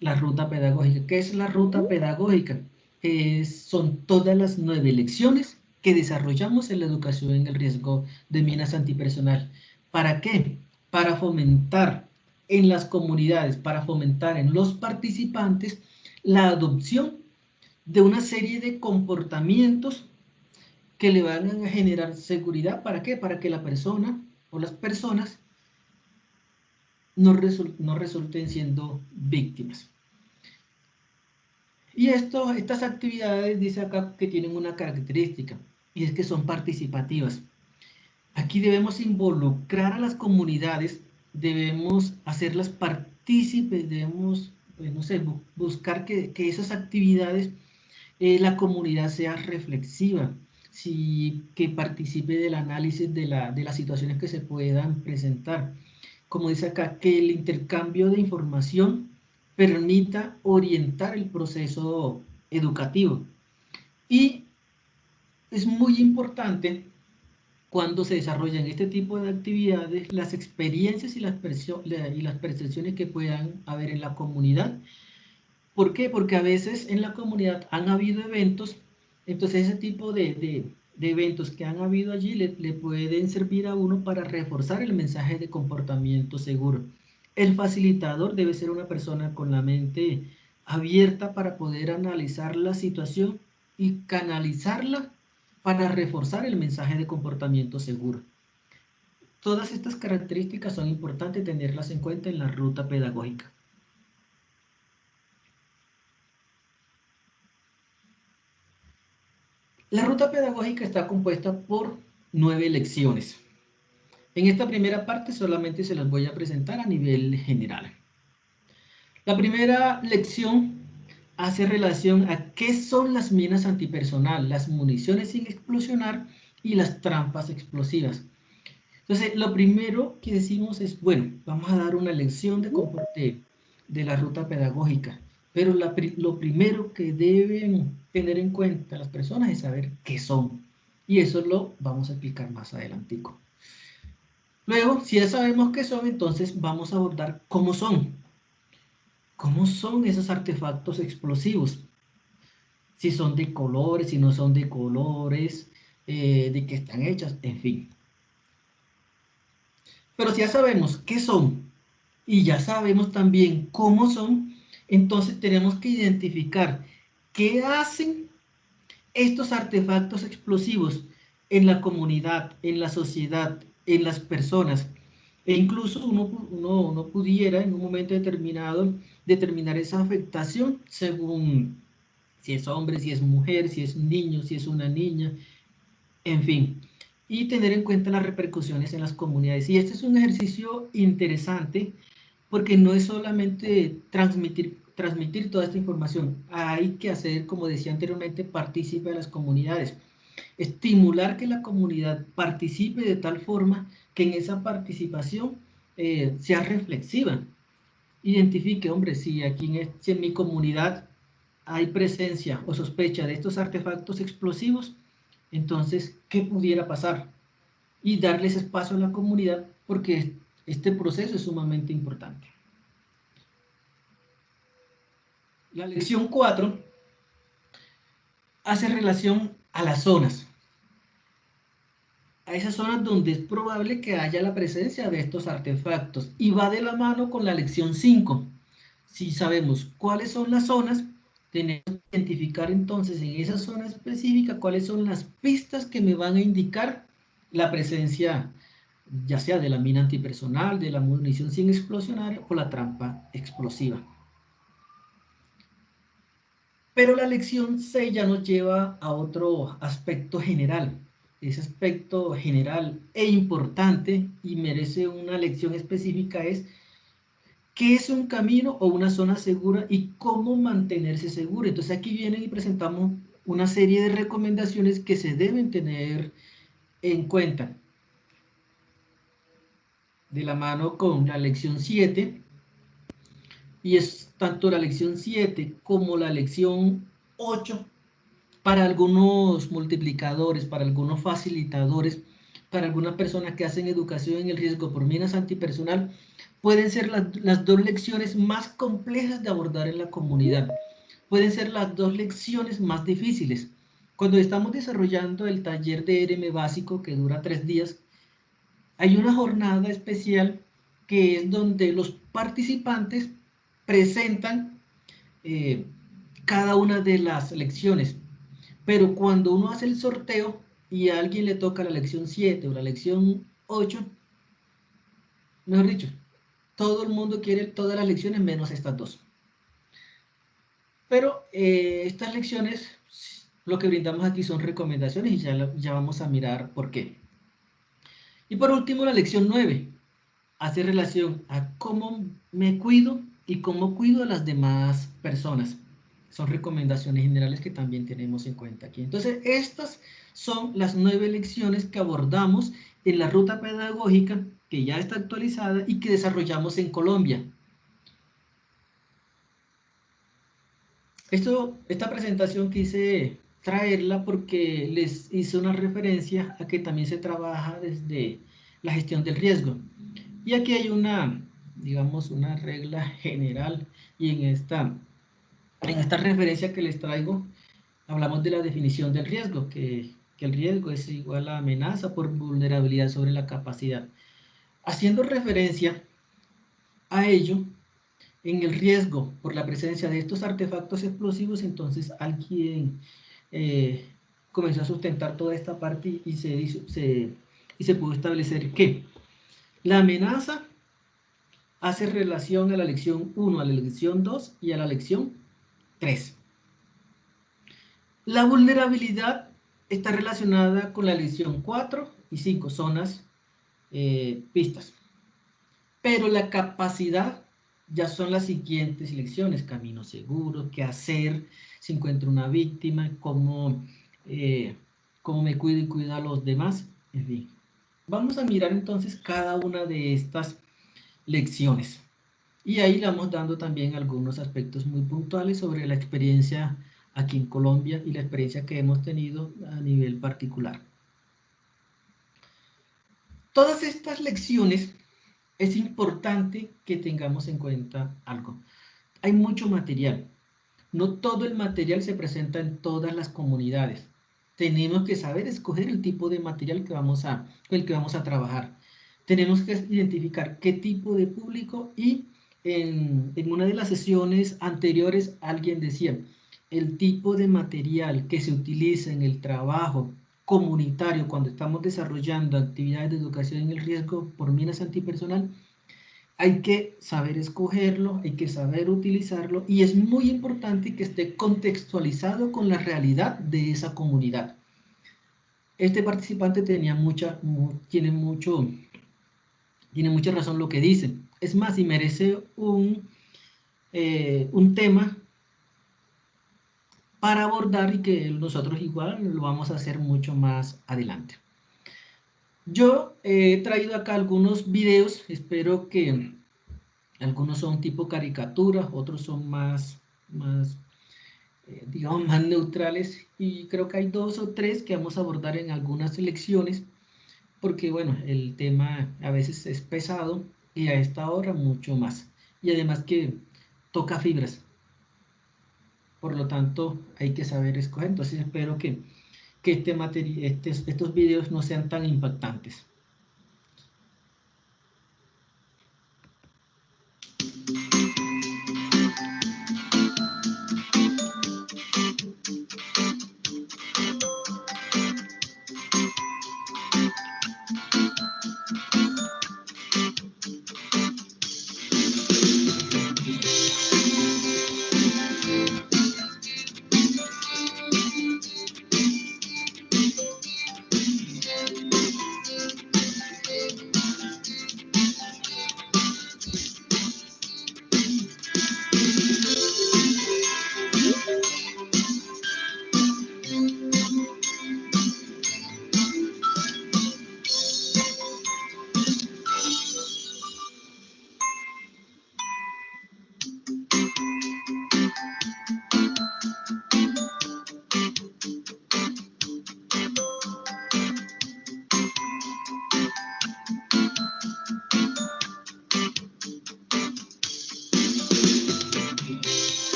La ruta pedagógica. ¿Qué es la ruta pedagógica? Son todas las 9 lecciones que desarrollamos en la educación en el riesgo de minas antipersonal. ¿Para qué? Para fomentar en las comunidades, para fomentar en los participantes la adopción de una serie de comportamientos que le van a generar seguridad. ¿Para qué? Para que la persona o las personas no resulten siendo víctimas. Y estas actividades, dice acá, que tienen una característica, y es que son participativas. Aquí debemos involucrar a las comunidades, debemos hacerlas partícipes, debemos, pues, no sé, buscar que esas actividades, la comunidad sea reflexiva, que participe del análisis de las situaciones que se puedan presentar. Como dice acá, que el intercambio de información permita orientar el proceso educativo. Y es muy importante cuando se desarrollan este tipo de actividades, las experiencias y las percepciones que puedan haber en la comunidad. ¿Por qué? Porque a veces en la comunidad han habido eventos, entonces ese tipo de eventos que han habido allí le pueden servir a uno para reforzar el mensaje de comportamiento seguro. El facilitador debe ser una persona con la mente abierta para poder analizar la situación y canalizarla para reforzar el mensaje de comportamiento seguro. Todas estas características son importantes tenerlas en cuenta en la ruta pedagógica. La ruta pedagógica está compuesta por 9 lecciones. En esta primera parte solamente se las voy a presentar a nivel general. La primera lección hace relación a qué son las minas antipersonal, las municiones sin explosionar y las trampas explosivas. Entonces, lo primero que decimos es, bueno, vamos a dar una lección de la ruta pedagógica, pero lo primero que deben tener en cuenta las personas es saber qué son, y eso lo vamos a explicar más adelantico. Luego, si ya sabemos qué son, entonces vamos a abordar cómo son. ¿Cómo son esos artefactos explosivos? Si son de colores, si no son de colores, de qué están hechas, en fin. Pero si ya sabemos qué son y ya sabemos también cómo son, entonces tenemos que identificar qué hacen estos artefactos explosivos en la comunidad, en la sociedad, en las personas. E incluso uno pudiera en un momento determinado determinar esa afectación según si es hombre, si es mujer, si es un niño, si es una niña, en fin, y tener en cuenta las repercusiones en las comunidades. Y este es un ejercicio interesante porque no es solamente transmitir transmitir toda esta información. Hay que hacer, como decía anteriormente, partícipe de las comunidades. Estimular que la comunidad participe de tal forma que en esa participación sea reflexiva. Identifique, hombre, si aquí si en mi comunidad hay presencia o sospecha de estos artefactos explosivos, entonces, ¿qué pudiera pasar? Y darles espacio a la comunidad porque este proceso es sumamente importante. La lección 4 hace relación a las zonas. A esas zonas donde es probable que haya la presencia de estos artefactos. Y va de la mano con la lección 5. Si sabemos cuáles son las zonas, tenemos que identificar entonces en esa zona específica cuáles son las pistas que me van a indicar la presencia, ya sea de la mina antipersonal, de la munición sin explosionar o la trampa explosiva. Pero la lección 6 ya nos lleva a otro aspecto general. Ese aspecto general e importante y merece una lección específica es qué es un camino o una zona segura y cómo mantenerse seguro. Entonces aquí vienen y presentamos una serie de recomendaciones que se deben tener en cuenta. De la mano con la lección 7, y es tanto la lección 7 como la lección 8 para algunos multiplicadores, para algunos facilitadores, para algunas personas que hacen educación en el riesgo por minas antipersonal, pueden ser las dos lecciones más complejas de abordar en la comunidad. Pueden ser las dos lecciones más difíciles. Cuando estamos desarrollando el taller de ERM básico que dura 3 días, hay una jornada especial que es donde los participantes presentan cada una de las lecciones. Pero cuando uno hace el sorteo y a alguien le toca la lección 7 o la lección 8, mejor dicho, todo el mundo quiere todas las lecciones menos estas dos. Pero estas lecciones, lo que brindamos aquí son recomendaciones y ya vamos a mirar por qué. Y por último, la lección 9 hace relación a cómo me cuido y cómo cuido a las demás personas. Son recomendaciones generales que también tenemos en cuenta aquí. Entonces, estas son las 9 lecciones que abordamos en la ruta pedagógica que ya está actualizada y que desarrollamos en Colombia. Esta presentación quise traerla porque les hice una referencia a que también se trabaja desde la gestión del riesgo. Y aquí hay una, digamos, una regla general y en esta referencia que les traigo hablamos de la definición del riesgo, que el riesgo es igual a amenaza por vulnerabilidad sobre la capacidad. Haciendo referencia a ello, en el riesgo por la presencia de estos artefactos explosivos, entonces alguien comenzó a sustentar toda esta parte y se pudo establecer que la amenaza hace relación a la lección 1, a la lección 2 y a la lección 3. La vulnerabilidad está relacionada con la lección 4 y 5, zonas, pistas. Pero la capacidad ya son las siguientes lecciones: camino seguro, qué hacer si encuentro una víctima, cómo me cuido y cuido a los demás, en fin. Vamos a mirar entonces cada una de estas lecciones. Y ahí le vamos dando también algunos aspectos muy puntuales sobre la experiencia aquí en Colombia y la experiencia que hemos tenido a nivel particular. Todas estas lecciones es importante que tengamos en cuenta algo. Hay mucho material. No todo el material se presenta en todas las comunidades. Tenemos que saber escoger el tipo de material que el que vamos a trabajar. Tenemos que identificar qué tipo de público y en una de las sesiones anteriores alguien decía, el tipo de material que se utiliza en el trabajo comunitario cuando estamos desarrollando actividades de educación en el riesgo por minas antipersonal, hay que saber escogerlo, hay que saber utilizarlo y es muy importante que esté contextualizado con la realidad de esa comunidad. Este participante tiene mucha razón lo que dice. Es más, y merece un un tema para abordar y que nosotros igual lo vamos a hacer mucho más adelante. Yo he traído acá algunos videos, espero que algunos son tipo caricatura, otros son más digamos, más neutrales, y creo que hay 2 o 3 que vamos a abordar en algunas lecciones, porque bueno, el tema a veces es pesado y a esta hora mucho más. Y además que toca fibras, por lo tanto hay que saber escoger. Entonces espero que estos videos no sean tan impactantes.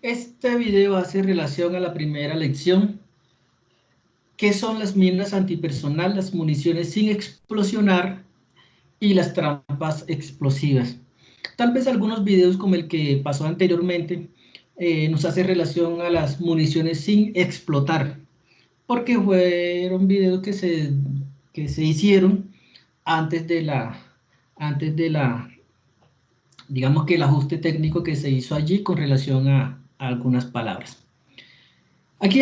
Este video hace relación a la primera lección. ¿Qué son las minas antipersonal, las municiones sin explosionar y las trampas explosivas? Tal vez algunos videos como el que pasó anteriormente nos hace relación a las municiones sin explotar, porque fueron videos que se hicieron antes de la, digamos que el ajuste técnico que se hizo allí con relación a algunas palabras. Aquí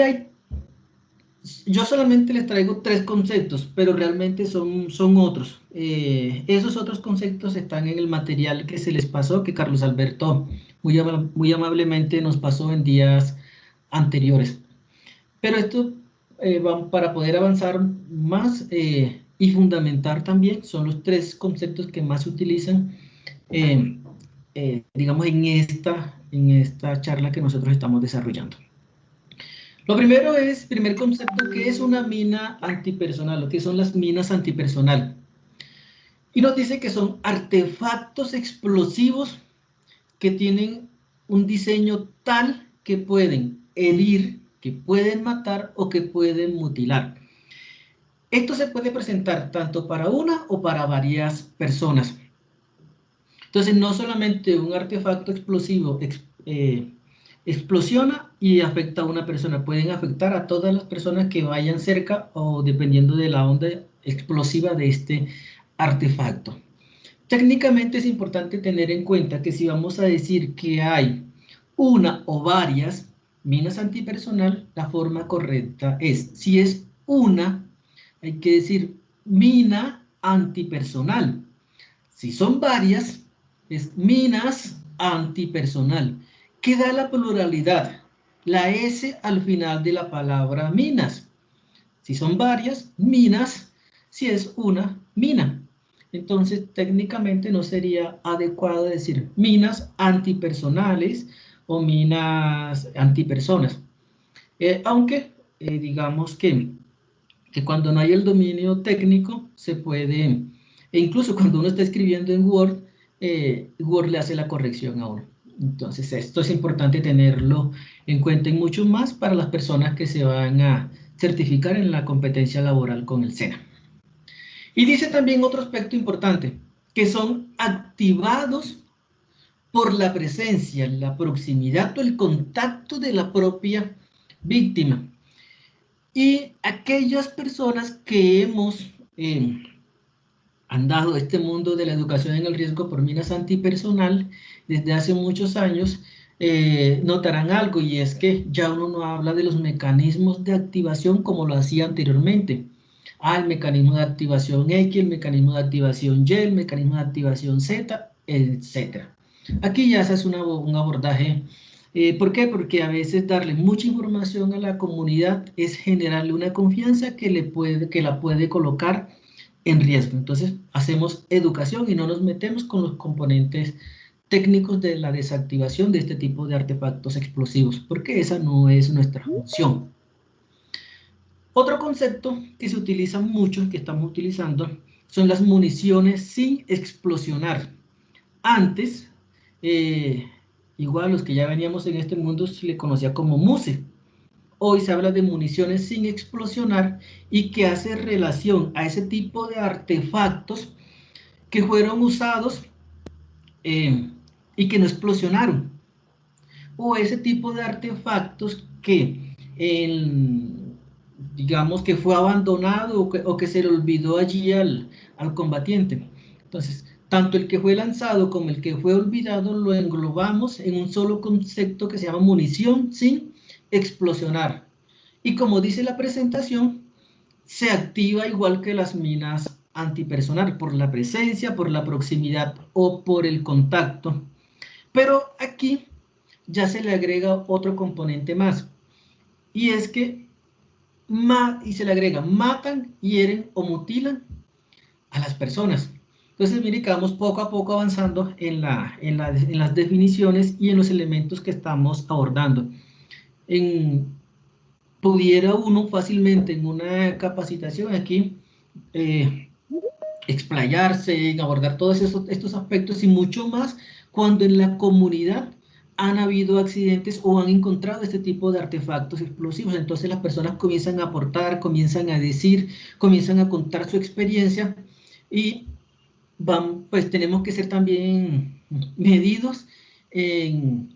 yo solamente les traigo 3 conceptos, pero realmente son otros. Esos otros conceptos están en el material que se les pasó, que Carlos Alberto muy amablemente nos pasó en días anteriores. Pero esto, para poder avanzar más y fundamentar también, son los 3 conceptos que más se utilizan, digamos, en esta charla que nosotros estamos desarrollando. Lo primero es, primer concepto, ¿qué es una mina antipersonal? ¿O qué son las minas antipersonal? Y nos dice que son artefactos explosivos que tienen un diseño tal que pueden herir, que pueden matar o que pueden mutilar. Esto se puede presentar tanto para una o para varias personas. Entonces, no solamente un artefacto explosivo explosiona y afecta a una persona, pueden afectar a todas las personas que vayan cerca o dependiendo de la onda explosiva de este artefacto. Técnicamente es importante tener en cuenta que si vamos a decir que hay una o varias minas antipersonal, la forma correcta es, si es una, hay que decir mina antipersonal. Si son varias, es minas antipersonal, que da la pluralidad, la S al final de la palabra minas. Si son varias, minas, si es una, mina. Entonces, técnicamente no sería adecuado decir minas antipersonales o minas antipersonas. Aunque, digamos que cuando no hay el dominio técnico, se puede, e incluso cuando uno está escribiendo en Word, Word le hace la corrección a uno. Entonces, esto es importante tenerlo en cuenta y mucho más para las personas que se van a certificar en la competencia laboral con el SENA. Y dice también otro aspecto importante, que son activados por la presencia, la proximidad o el contacto de la propia víctima. Y aquellas personas que hemos andado este mundo de la educación en el riesgo por minas antipersonal desde hace muchos años, notarán algo, y es que ya uno no habla de los mecanismos de activación como lo hacía anteriormente. el mecanismo de activación X, el mecanismo de activación Y, el mecanismo de activación Z, etc. Aquí ya se hace un abordaje. ¿Por qué? Porque a veces darle mucha información a la comunidad es generarle una confianza que la puede colocar en riesgo. Entonces hacemos educación y no nos metemos con los componentes técnicos de la desactivación de este tipo de artefactos explosivos, porque esa no es nuestra función. Otro concepto que se utiliza mucho, que estamos utilizando, son las municiones sin explosionar. Antes, igual los que ya veníamos en este mundo se le conocía como MUSE. Hoy se habla de municiones sin explosionar y que hace relación a ese tipo de artefactos que fueron usados y que no explosionaron. O ese tipo de artefactos que digamos que fue abandonado o que se le olvidó allí al combatiente. Entonces, tanto el que fue lanzado como el que fue olvidado lo englobamos en un solo concepto que se llama munición sin explosionar. Y como dice la presentación, se activa igual que las minas antipersonal, por la presencia, por la proximidad o por el contacto. Pero aquí ya se le agrega otro componente más, y es que se le agrega matan, hieren o mutilan a las personas. Entonces, mire que vamos poco a poco avanzando en las definiciones y en los elementos que estamos abordando. Pudiera uno fácilmente en una capacitación aquí explayarse, en abordar todos estos aspectos y mucho más cuando en la comunidad han habido accidentes o han encontrado este tipo de artefactos explosivos. Entonces las personas comienzan a aportar, comienzan a decir, comienzan a contar su experiencia y pues tenemos que ser también medidos en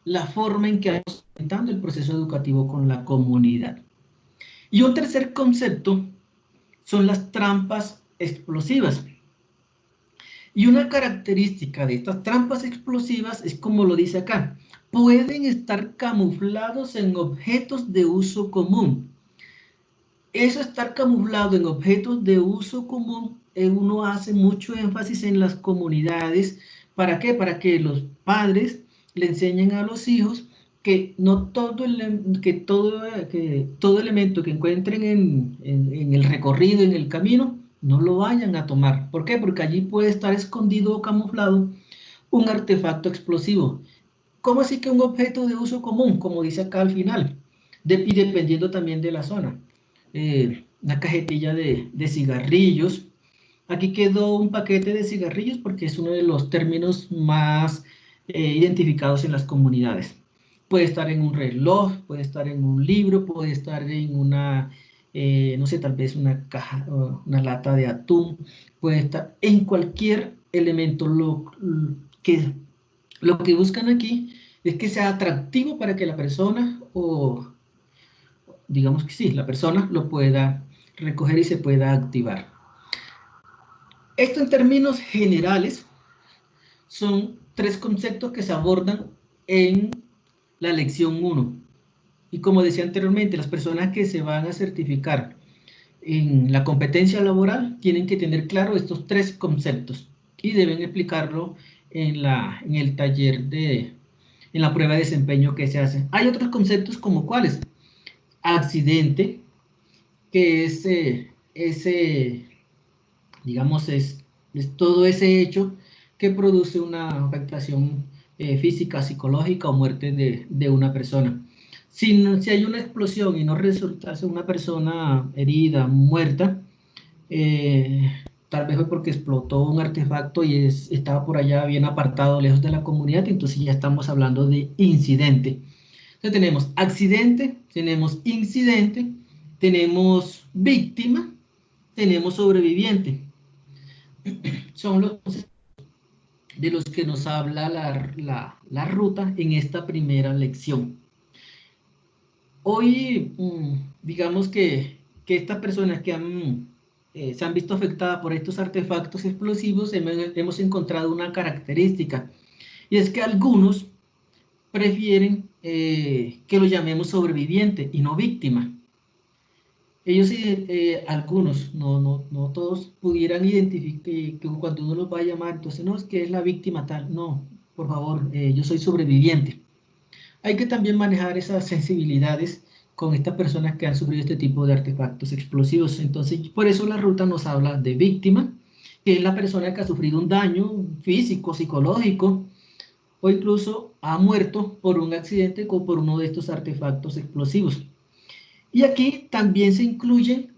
la forma en que vamos implementando el proceso educativo con la comunidad. Y un tercer concepto son las trampas explosivas. Y una característica de estas trampas explosivas es como lo dice acá, pueden estar camuflados en objetos de uso común. Eso estar camuflado en objetos de uso común, uno hace mucho énfasis en las comunidades. ¿Para qué? Para que los padres le enseñen a los hijos que no todo, todo elemento que encuentren en el recorrido, en el camino, no lo vayan a tomar. ¿Por qué? Porque allí puede estar escondido o camuflado un artefacto explosivo. ¿Cómo así que un objeto de uso común? Como dice acá al final, y dependiendo también de la zona. Una cajetilla de cigarrillos. Aquí quedó un paquete de cigarrillos porque es uno de los términos más identificados en las comunidades. Puede estar en un reloj, puede estar en un libro, puede estar en una, no sé, tal vez una caja, una lata de atún, puede estar en cualquier elemento. Lo que buscan aquí es que sea atractivo para que la persona, o digamos que sí, la persona lo pueda recoger y se pueda activar. Esto en términos generales son tres conceptos que se abordan en la lección 1. Y como decía anteriormente, las personas que se van a certificar en la competencia laboral tienen que tener claro estos tres conceptos y deben explicarlo en el taller en la prueba de desempeño que se hace. Hay otros conceptos como cuáles: accidente, que es digamos, es todo ese hecho que produce una afectación física, psicológica o muerte de una persona. Si hay una explosión y no resultase una persona herida, muerta, tal vez fue porque explotó un artefacto y estaba por allá bien apartado, lejos de la comunidad, entonces ya estamos hablando de incidente. Entonces tenemos accidente, tenemos incidente, tenemos víctima, tenemos sobreviviente. Son los de los que nos habla la ruta en esta primera lección. Hoy, digamos que estas personas que se han visto afectadas por estos artefactos explosivos, hemos encontrado una característica, y es que algunos prefieren que lo llamemos sobreviviente y no víctima. ellos, algunos, no todos pudieran identificar, que cuando uno los va a llamar, entonces no, es que es la víctima tal, no, por favor, yo soy sobreviviente. Hay que también manejar esas sensibilidades con estas personas que han sufrido este tipo de artefactos explosivos. Entonces, por eso la ruta nos habla de víctima, que es la persona que ha sufrido un daño físico, psicológico, o incluso ha muerto por un accidente o por uno de estos artefactos explosivos. Y aquí también se incluyen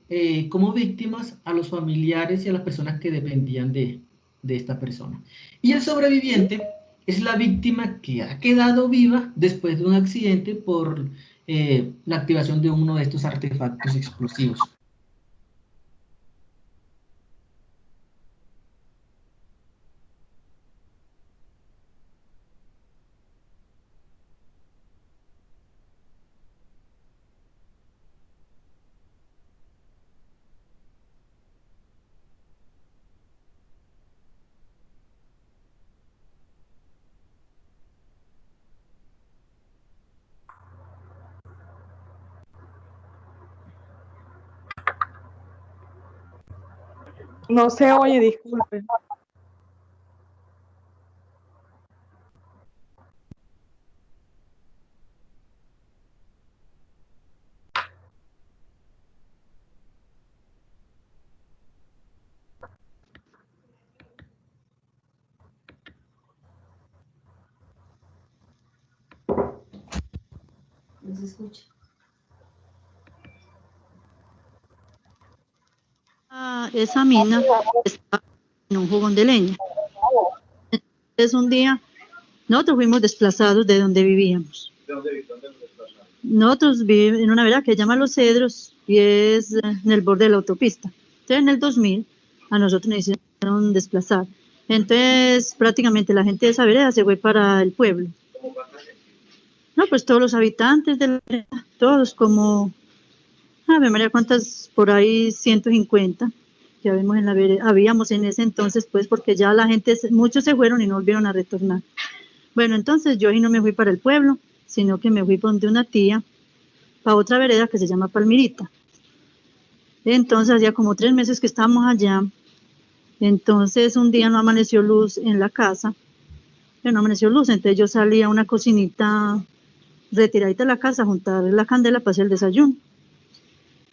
como víctimas a los familiares y a las personas que dependían de esta persona. Y el sobreviviente es la víctima que ha quedado viva después de un accidente por la activación de uno de estos artefactos explosivos. No se oye, disculpe. ¿No se escucha? Esa mina estaba en un fogón de leña. Entonces un día nosotros fuimos desplazados de donde vivíamos. Nosotros vivimos en una vereda que se llama Los Cedros y es en el borde de la autopista. Entonces en el 2000 a nosotros nos hicieron desplazar. Entonces prácticamente la gente de esa vereda se fue para el pueblo. No, pues todos los habitantes de la vereda, todos como, a ver María, ¿cuántas? Por ahí 150 que habíamos en la vereda, habíamos en ese entonces, pues porque ya la gente, muchos se fueron y no volvieron a retornar. Bueno, entonces yo ahí no me fui para el pueblo, sino que me fui por donde una tía, para otra vereda que se llama Palmirita. Entonces hacía como 3 meses que estábamos allá, entonces un día no amaneció luz en la casa, pero no amaneció luz, entonces yo salí a una cocinita retiradita de la casa a juntar la candela para hacer el desayuno.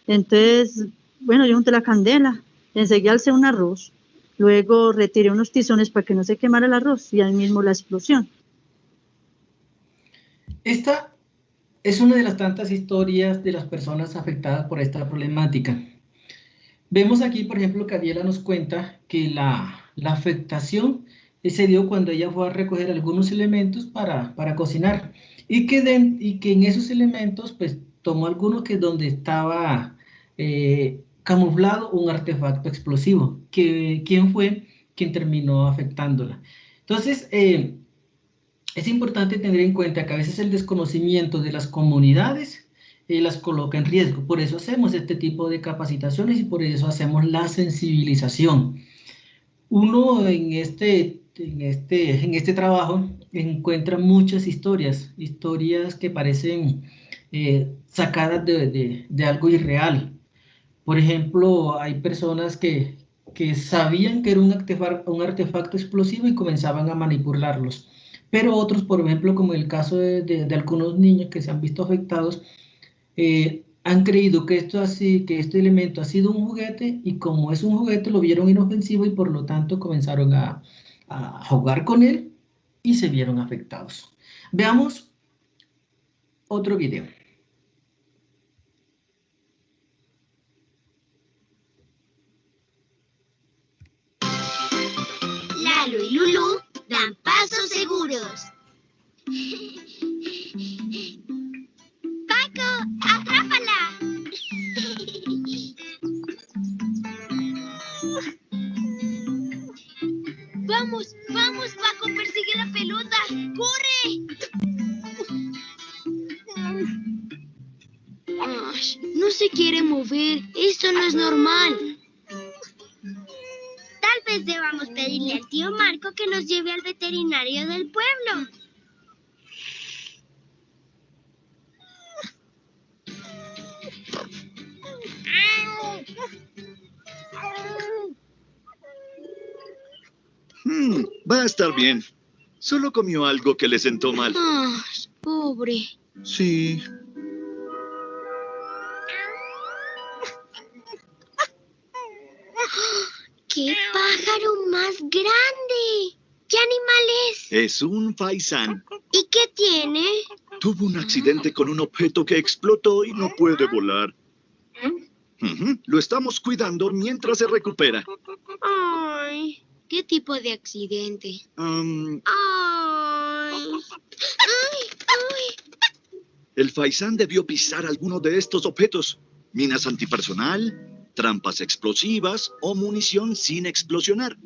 Entonces, bueno, yo junté la candela, enseguida alcé un arroz, luego retiré unos tizones para que no se quemara el arroz y ahí mismo la explosión. Esta es una de las tantas historias de las personas afectadas por esta problemática. Vemos aquí, por ejemplo, que Adiela nos cuenta que la afectación se dio cuando ella fue a recoger algunos elementos para cocinar y que en esos elementos pues tomó algunos que donde estaba camuflado un artefacto explosivo. ¿Quién fue quien terminó afectándola? Entonces, es importante tener en cuenta que a veces el desconocimiento de las comunidades las coloca en riesgo. Por eso hacemos este tipo de capacitaciones y por eso hacemos la sensibilización. Uno en este trabajo encuentra muchas historias que parecen sacadas de algo irreal. Por ejemplo, hay personas que sabían que era un artefacto explosivo y comenzaban a manipularlos. Pero otros, por ejemplo, como el caso de algunos niños que se han visto afectados, han creído que que este elemento ha sido un juguete y como es un juguete lo vieron inofensivo y por lo tanto comenzaron a jugar con él y se vieron afectados. Veamos otro video. Lalo y Lulú dan pasos seguros. ¡Paco, atrápala! Vamos, vamos, Paco, persigue la pelota. ¡Corre! Ay, no se quiere mover. Esto no es normal. Tal vez debamos pedirle al tío Marco que nos lleve al veterinario del pueblo. Va a estar bien. Solo comió algo que le sentó mal. Ah, pobre. Sí. ¡Qué pájaro más grande! ¿Qué animal es? Es un faisán. ¿Y qué tiene? Tuvo un accidente con un objeto que explotó y no puede volar. Lo estamos cuidando mientras se recupera. Ay, ¿qué tipo de accidente? Ay. Ay, ay. El faisán debió pisar alguno de estos objetos. Minas antipersonal, trampas explosivas o munición sin explosionar.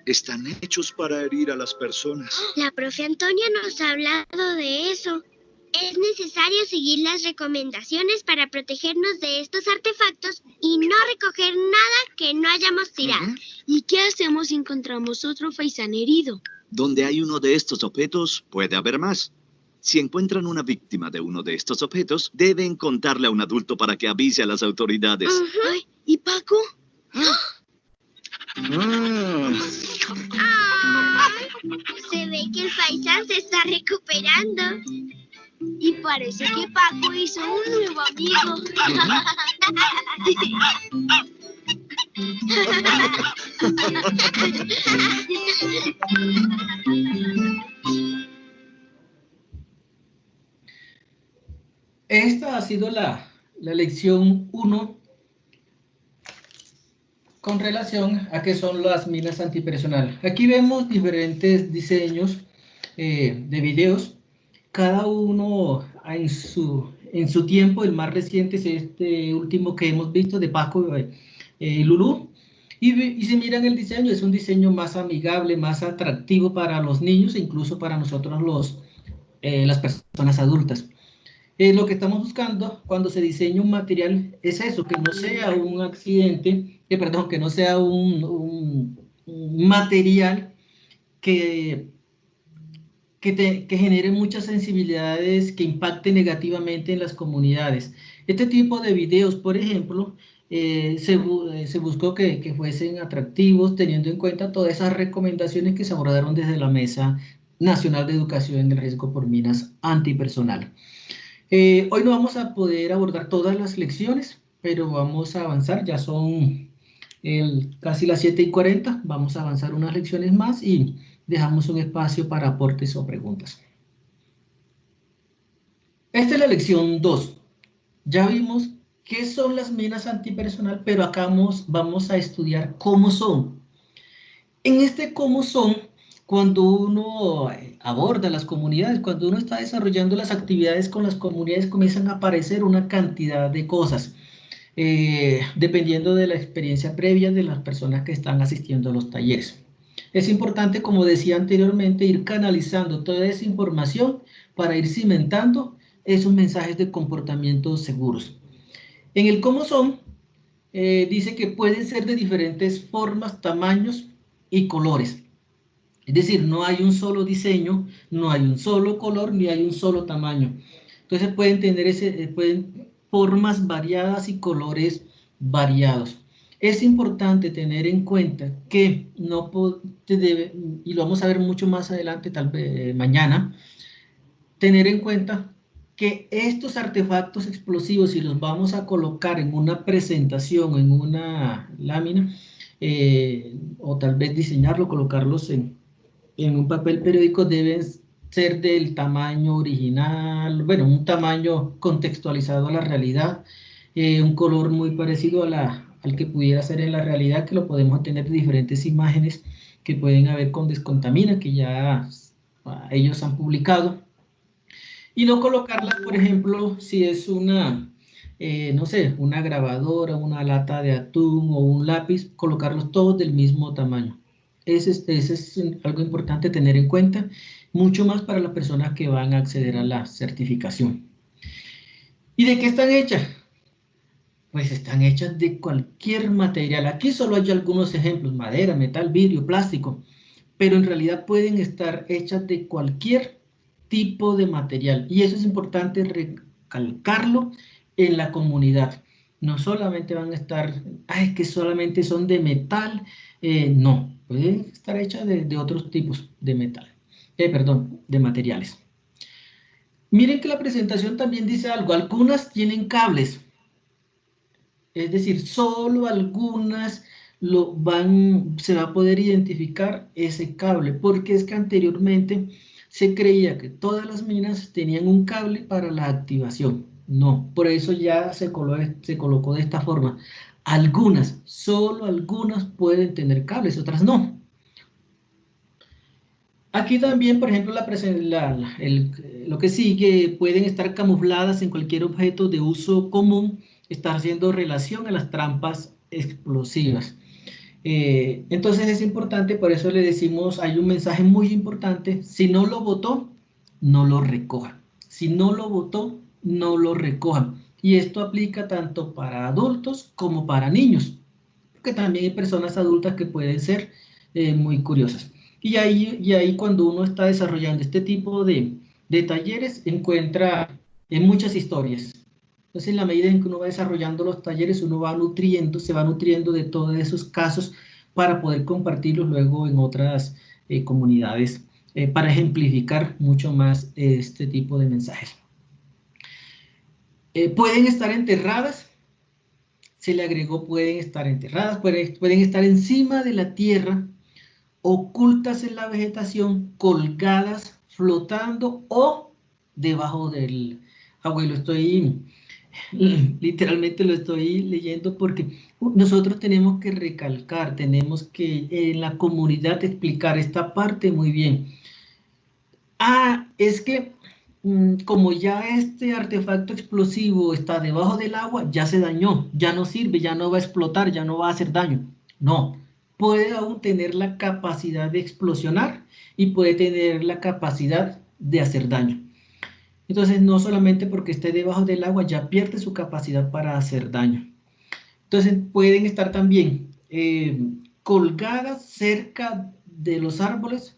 Están hechos para herir a las personas. La profe Antonia nos ha hablado de eso. Es necesario seguir las recomendaciones para protegernos de estos artefactos y no recoger nada que no hayamos tirado. ¿Y qué hacemos si encontramos otro faisán herido? Donde hay uno de estos objetos, puede haber más. Si encuentran una víctima de uno de estos objetos, deben contarle a un adulto para que avise a las autoridades. Ay, ¿y Paco? Ay, se ve que el faisán se está recuperando. Y parece que Paco hizo un nuevo amigo. Esta ha sido la lección 1 con relación a qué son las minas antipersonal. Aquí vemos diferentes diseños de videos, cada uno en su tiempo. El más reciente es este último que hemos visto de Paco y Lulú. Y si miran el diseño, es un diseño más amigable, más atractivo para los niños e incluso para nosotros las personas adultas. Lo que estamos buscando cuando se diseña un material es eso, que no sea un accidente, que no sea un material que genere muchas sensibilidades que impacten negativamente en las comunidades. Este tipo de videos, por ejemplo, se buscó que fuesen atractivos, teniendo en cuenta todas esas recomendaciones que se abordaron desde la Mesa Nacional de Educación del Riesgo por Minas Antipersonal. Hoy no vamos a poder abordar todas las lecciones, pero vamos a avanzar, ya son casi las 7:40, vamos a avanzar unas lecciones más y dejamos un espacio para aportes o preguntas. Esta es la lección 2. Ya vimos qué son las minas antipersonal, pero acá vamos a estudiar cómo son. En este cómo son, cuando uno aborda las comunidades, cuando uno está desarrollando las actividades con las comunidades, comienzan a aparecer una cantidad de cosas, dependiendo de la experiencia previa de las personas que están asistiendo a los talleres. Es importante, como decía anteriormente, ir canalizando toda esa información para ir cimentando esos mensajes de comportamientos seguros. En el cómo son, dice que pueden ser de diferentes formas, tamaños y colores. Es decir, no hay un solo diseño, no hay un solo color, ni hay un solo tamaño. Entonces pueden tener formas variadas y colores variados. Es importante tener en cuenta que no debe, y lo vamos a ver mucho más adelante, tal vez mañana, tener en cuenta que estos artefactos explosivos, si los vamos a colocar en una presentación, en una lámina, o tal vez diseñarlo, colocarlos en un papel periódico, deben ser del tamaño original, bueno, un tamaño contextualizado a la realidad, un color muy parecido al que pudiera ser en la realidad, que lo podemos tener de diferentes imágenes que pueden haber con Descontamina, que ya ellos han publicado, y no colocarlas, por ejemplo, si es una, no sé, una grabadora, una lata de atún o un lápiz, colocarlos todos del mismo tamaño. Ese es algo importante tener en cuenta, mucho más para las personas que van a acceder a la certificación. ¿Y de qué están hechas? Pues están hechas de cualquier material. Aquí solo hay algunos ejemplos: madera, metal, vidrio, plástico, pero en realidad pueden estar hechas de cualquier tipo de material, y eso es importante recalcarlo en la comunidad. No solamente van a estar, es que solamente son de metal. No, pueden estar hechas de otros tipos de metal. Perdón, de materiales. Miren que la presentación también dice algo. Algunas tienen cables. Es decir, solo algunas se va a poder identificar ese cable, porque es que anteriormente se creía que todas las minas tenían un cable para la activación. No, por eso ya se colocó de esta forma. Algunas, solo algunas pueden tener cables, otras no. Aquí también, por ejemplo, lo que sigue, pueden estar camufladas en cualquier objeto de uso común, estar haciendo relación a las trampas explosivas. Entonces es importante, por eso le decimos, hay un mensaje muy importante: si no lo botó, no lo recoja. Si no lo botó, no lo recoja. Y esto aplica tanto para adultos como para niños, porque también hay personas adultas que pueden ser muy curiosas. Y ahí cuando uno está desarrollando este tipo de talleres, encuentra muchas historias. Entonces, en la medida en que uno va desarrollando los talleres, uno se va nutriendo de todos esos casos para poder compartirlos luego en otras comunidades, para ejemplificar mucho más este tipo de mensajes. Pueden estar enterradas, se le agregó pueden estar enterradas, pueden estar encima de la tierra, ocultas en la vegetación, colgadas, flotando o debajo del agua. Literalmente lo estoy leyendo porque nosotros tenemos que recalcar, tenemos que en la comunidad explicar esta parte muy bien. Es que como ya este artefacto explosivo está debajo del agua, ya se dañó, ya no sirve, ya no va a explotar, ya no va a hacer daño. No, puede aún tener la capacidad de explosionar y puede tener la capacidad de hacer daño. Entonces, no solamente porque esté debajo del agua ya pierde su capacidad para hacer daño. Entonces, pueden estar también colgadas cerca de los árboles.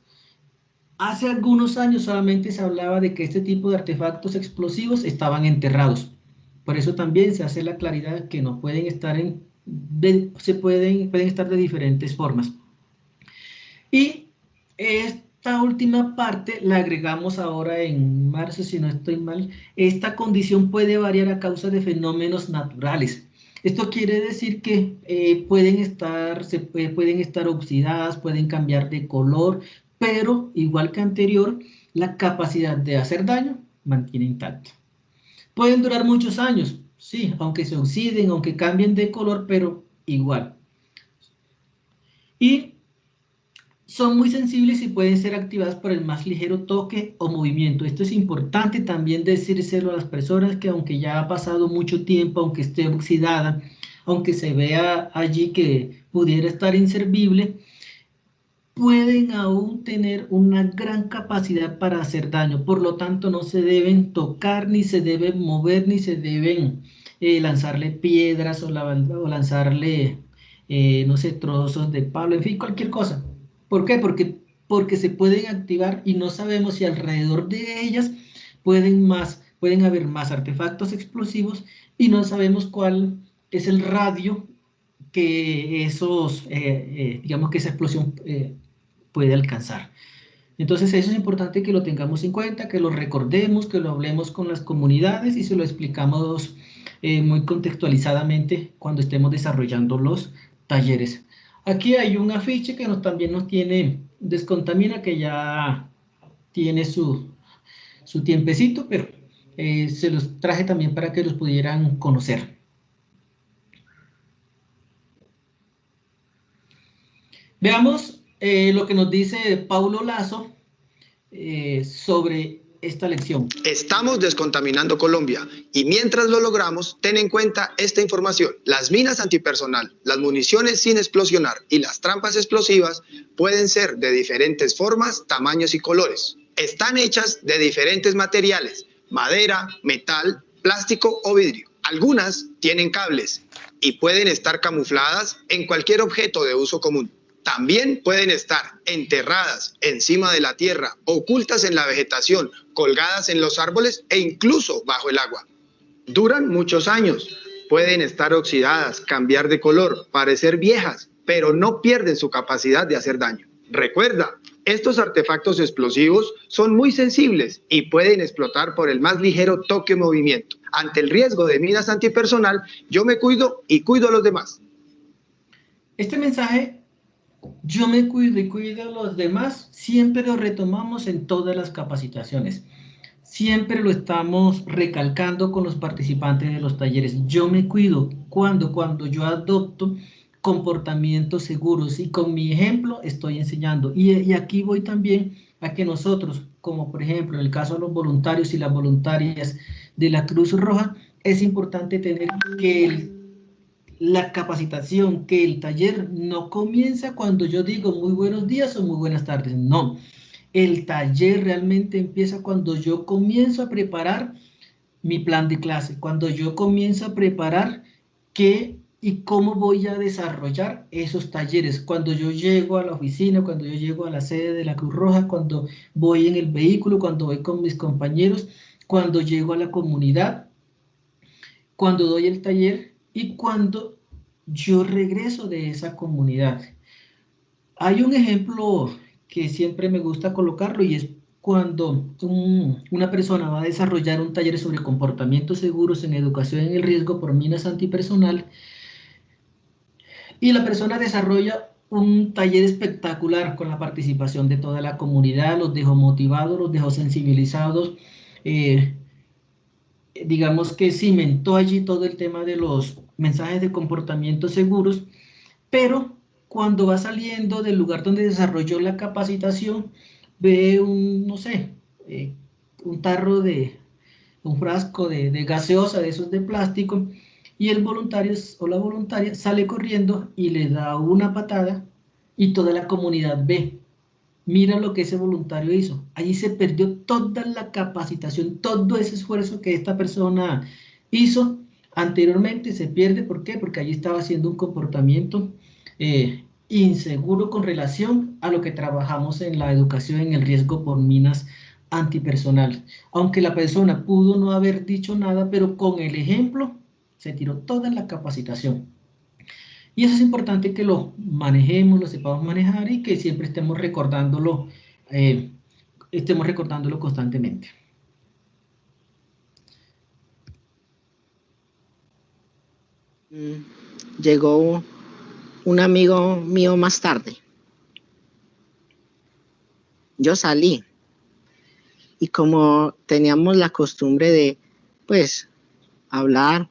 Hace algunos años solamente se hablaba de que este tipo de artefactos explosivos estaban enterrados. Por eso también se hace la claridad que no pueden estar pueden estar de diferentes formas. Y esta última parte la agregamos ahora en marzo, si no estoy mal. Esta condición puede variar a causa de fenómenos naturales. Esto quiere decir que pueden estar oxidadas, pueden cambiar de color, pero igual que anterior, la capacidad de hacer daño mantiene intacta. Pueden durar muchos años, sí, aunque se oxiden, aunque cambien de color, pero igual. Y son muy sensibles y pueden ser activadas por el más ligero toque o movimiento. Esto es importante también decírselo a las personas, que aunque ya ha pasado mucho tiempo, aunque esté oxidada, aunque se vea allí que pudiera estar inservible, pueden aún tener una gran capacidad para hacer daño. Por lo tanto, no se deben tocar, ni se deben mover, ni se deben lanzarle piedras o lanzarle, no sé, trozos de palo, en fin, cualquier cosa. ¿Por qué? Porque se pueden activar y no sabemos si alrededor de ellas pueden haber más artefactos explosivos y no sabemos cuál es el radio que digamos que esa explosión puede alcanzar. Entonces eso es importante que lo tengamos en cuenta, que lo recordemos, que lo hablemos con las comunidades y se lo explicamos muy contextualizadamente cuando estemos desarrollando los talleres. Aquí hay un afiche que también nos tiene Descontamina, que ya tiene su tiempecito, pero se los traje también para que los pudieran conocer. Veamos lo que nos dice Paulo Lazo sobre esta lección. Estamos descontaminando Colombia y mientras lo logramos, ten en cuenta esta información. Las minas antipersonal, las municiones sin explosionar y las trampas explosivas pueden ser de diferentes formas, tamaños y colores. Están hechas de diferentes materiales: madera, metal, plástico o vidrio. Algunas tienen cables y pueden estar camufladas en cualquier objeto de uso común. También pueden estar enterradas encima de la tierra, ocultas en la vegetación, colgadas en los árboles e incluso bajo el agua. Duran muchos años, Pueden estar oxidadas, cambiar de color, parecer viejas, pero no pierden su capacidad de hacer daño. Recuerda, estos artefactos explosivos son muy sensibles y pueden explotar por el más ligero toque o movimiento. Ante el riesgo de minas antipersonal, yo me cuido y cuido a los demás. Este mensaje, yo me cuido y cuido a los demás, siempre lo retomamos en todas las capacitaciones. Siempre lo estamos recalcando con los participantes de los talleres. Yo me cuido cuando yo adopto comportamientos seguros y con mi ejemplo estoy enseñando. Y aquí voy también a que nosotros, como por ejemplo en el caso de los voluntarios y las voluntarias de la Cruz Roja, es importante tener que la capacitación, que el taller no comienza cuando yo digo muy buenos días o muy buenas tardes, no. El taller realmente empieza cuando yo comienzo a preparar mi plan de clase, cuando yo comienzo a preparar qué y cómo voy a desarrollar esos talleres, cuando yo llego a la oficina, cuando yo llego a la sede de la Cruz Roja, cuando voy en el vehículo, cuando voy con mis compañeros, cuando llego a la comunidad, cuando doy el taller y cuando yo regreso de esa comunidad. Hay un ejemplo que siempre me gusta colocarlo y es cuando una persona va a desarrollar un taller sobre comportamientos seguros en educación en el riesgo por minas antipersonal y la persona desarrolla un taller espectacular con la participación de toda la comunidad, los dejó motivados, los dejó sensibilizados, digamos que cimentó allí todo el tema de los mensajes de comportamientos seguros, pero cuando va saliendo del lugar donde desarrolló la capacitación, ve no sé, un tarro un frasco de gaseosa, de esos de plástico, y el voluntario o la voluntaria sale corriendo y le da una patada y toda la comunidad ve. Mira lo que ese voluntario hizo. Allí se perdió toda la capacitación, todo ese esfuerzo que esta persona hizo anteriormente se pierde. ¿Por qué? Porque allí estaba haciendo un comportamiento inseguro con relación a lo que trabajamos en la educación en el riesgo por minas antipersonal. Aunque la persona pudo no haber dicho nada, pero con el ejemplo se tiró toda la capacitación. Y eso es importante que lo manejemos, lo sepamos manejar y que siempre estemos recordándolo constantemente. Llegó un amigo mío más tarde. Yo salí y como teníamos la costumbre de, pues, hablar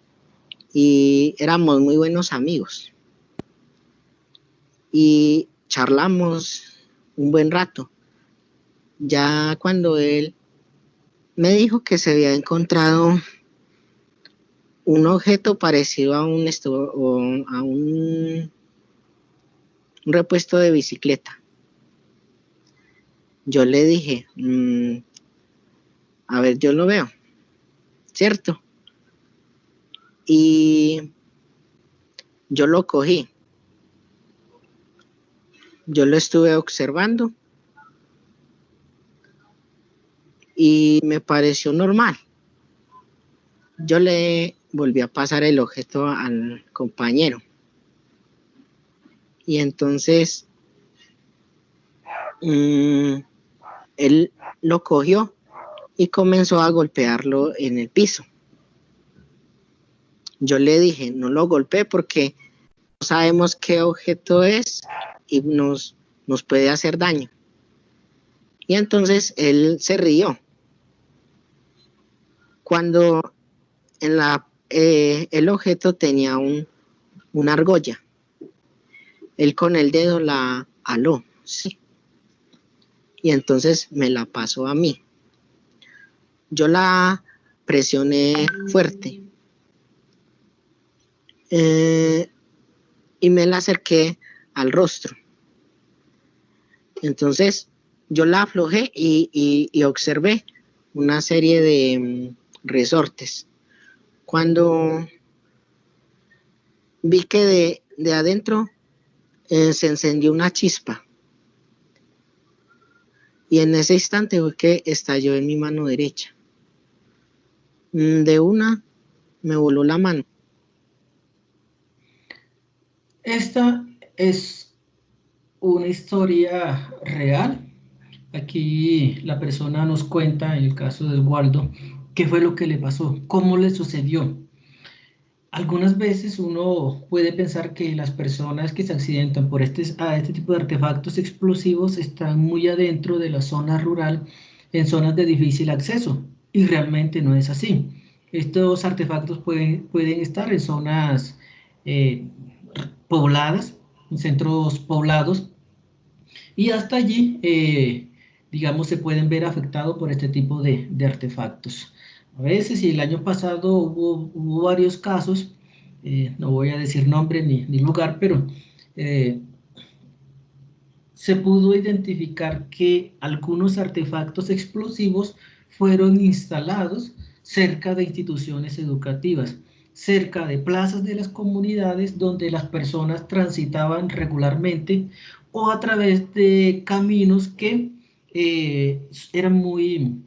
y éramos muy buenos amigos y charlamos un buen rato. Ya cuando él me dijo que se había encontrado un objeto parecido a un repuesto de bicicleta. Yo le dije, a ver, yo lo veo, ¿cierto? Y yo lo cogí. Yo lo estuve observando y me pareció normal. Yo le volví a pasar el objeto al compañero. Y entonces él lo cogió y comenzó a golpearlo en el piso. Yo le dije, no lo golpeé porque no sabemos qué objeto es y nos puede hacer daño. Y entonces él se rió. Cuando el objeto tenía una argolla. Él con el dedo la aló, sí. Y entonces me la pasó a mí. Yo la presioné fuerte. Y me la acerqué al rostro. Entonces yo la aflojé y observé una serie de resortes. Cuando vi que de adentro se encendió una chispa. Y en ese instante fue que estalló en mi mano derecha. De una me voló la mano. Esta es una historia real. Aquí la persona nos cuenta, en el caso de Waldo, qué fue lo que le pasó, cómo le sucedió. Algunas veces uno puede pensar que las personas que se accidentan por este tipo de artefactos explosivos están muy adentro de la zona rural, en zonas de difícil acceso, y realmente no es así. Estos artefactos pueden estar en zonas pobladas, en centros poblados, y hasta allí, digamos, se pueden ver afectados por este tipo de artefactos. A veces, y el año pasado hubo varios casos, no voy a decir nombre ni lugar, pero se pudo identificar que algunos artefactos explosivos fueron instalados cerca de instituciones educativas, cerca de plazas de las comunidades donde las personas transitaban regularmente o a través de caminos que eran muy,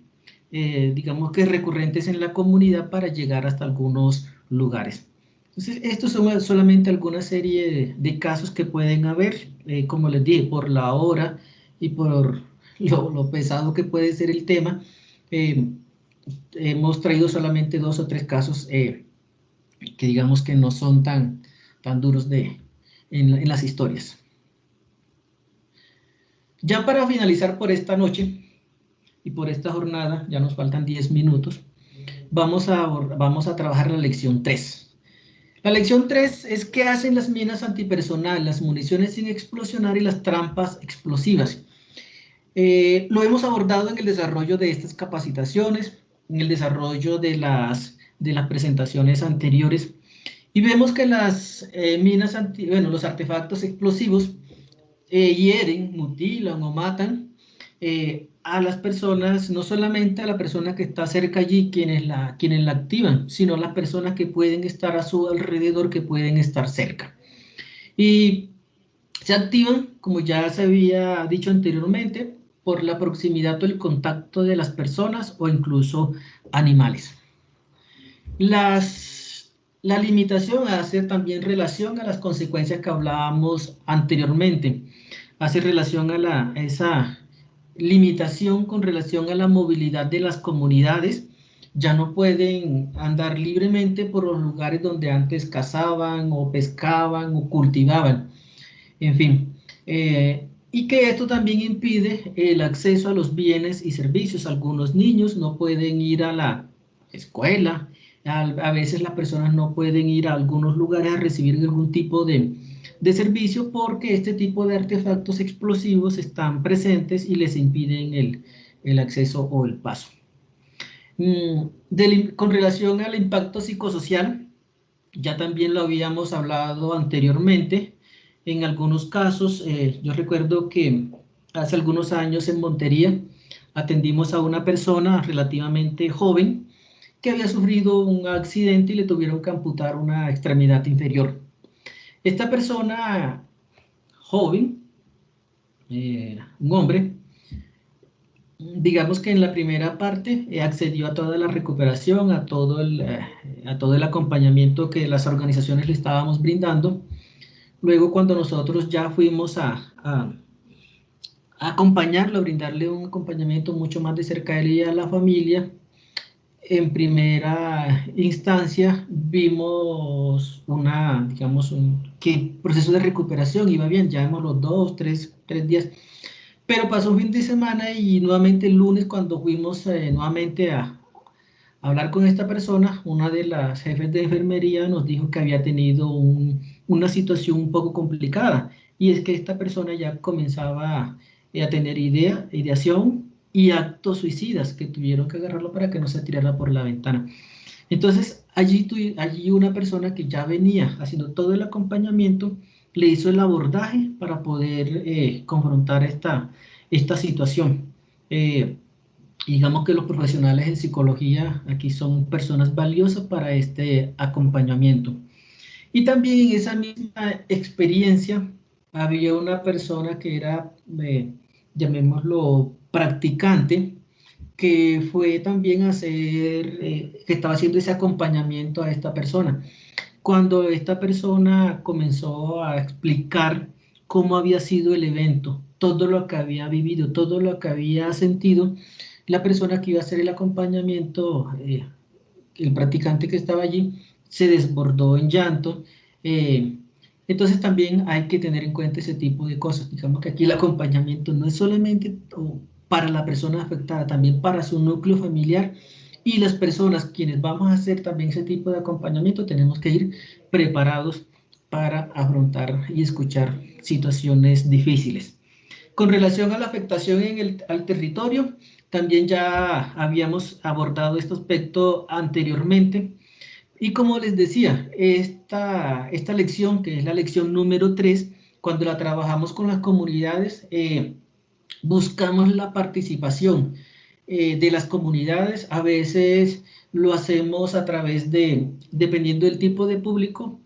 digamos que recurrentes en la comunidad para llegar hasta algunos lugares. Entonces, estos son solamente alguna serie de casos que pueden haber, como les dije, por la hora y por lo pesado que puede ser el tema. Hemos traído solamente 2 o 3 casos que digamos que no son tan duros en las historias. Ya para finalizar por esta noche y por esta jornada, ya nos faltan 10 minutos, vamos a trabajar la lección 3. La lección 3 es qué hacen las minas antipersonal, las municiones sin explosionar y las trampas explosivas. Lo hemos abordado en el desarrollo de estas capacitaciones, en el desarrollo de las presentaciones anteriores, y vemos que las los artefactos explosivos hieren, mutilan o matan a las personas, no solamente a la persona que está cerca allí, quienes la activan, sino a las personas que pueden estar a su alrededor, que pueden estar cerca. Y se activan, como ya se había dicho anteriormente, por la proximidad o el contacto de las personas o incluso animales. La limitación hace también relación a las consecuencias que hablábamos anteriormente, hace relación a esa limitación con relación a la movilidad de las comunidades. Ya no pueden andar libremente por los lugares donde antes cazaban o pescaban o cultivaban, en fin. Y que esto también impide el acceso a los bienes y servicios. Algunos niños no pueden ir a la escuela, a veces las personas no pueden ir a algunos lugares a recibir algún tipo de servicio porque este tipo de artefactos explosivos están presentes y les impiden el acceso o el paso. Con relación al impacto psicosocial, ya también lo habíamos hablado anteriormente. En algunos casos, yo recuerdo que hace algunos años en Montería atendimos a una persona relativamente joven que había sufrido un accidente y le tuvieron que amputar una extremidad inferior. Esta persona joven, un hombre, digamos que en la primera parte accedió a toda la recuperación, a todo el acompañamiento que las organizaciones le estábamos brindando. Luego, cuando nosotros ya fuimos a acompañarlo, a brindarle un acompañamiento mucho más de cerca a él y a la familia, en primera instancia vimos que el proceso de recuperación iba bien, llevamos los 2, 3 días, pero pasó un fin de semana y nuevamente el lunes cuando fuimos nuevamente a hablar con esta persona, una de las jefes de enfermería nos dijo que había tenido una situación un poco complicada, y es que esta persona ya comenzaba a tener ideación y actos suicidas, que tuvieron que agarrarlo para que no se tirara por la ventana. Entonces, allí una persona que ya venía haciendo todo el acompañamiento, le hizo el abordaje para poder confrontar esta situación. Digamos que los profesionales en psicología aquí son personas valiosas para este acompañamiento. Y también en esa misma experiencia había una persona que era, llamémoslo, practicante, que fue también a hacer, que estaba haciendo ese acompañamiento a esta persona. cuando esta persona comenzó a explicar cómo había sido el evento, todo lo que había vivido, todo lo que había sentido, la persona que iba a hacer el acompañamiento, el practicante que estaba allí, se desbordó en llanto. Entonces también hay que tener en cuenta ese tipo de cosas. Digamos que aquí el acompañamiento no es solamente para la persona afectada, también para su núcleo familiar y las personas quienes vamos a hacer también ese tipo de acompañamiento, tenemos que ir preparados para afrontar y escuchar situaciones difíciles. Con relación a la afectación al territorio, también ya habíamos abordado este aspecto anteriormente. Y como les decía, esta lección, que es la lección número 3, cuando la trabajamos con las comunidades, buscamos la participación de las comunidades. A veces lo hacemos a través de, dependiendo del tipo de público,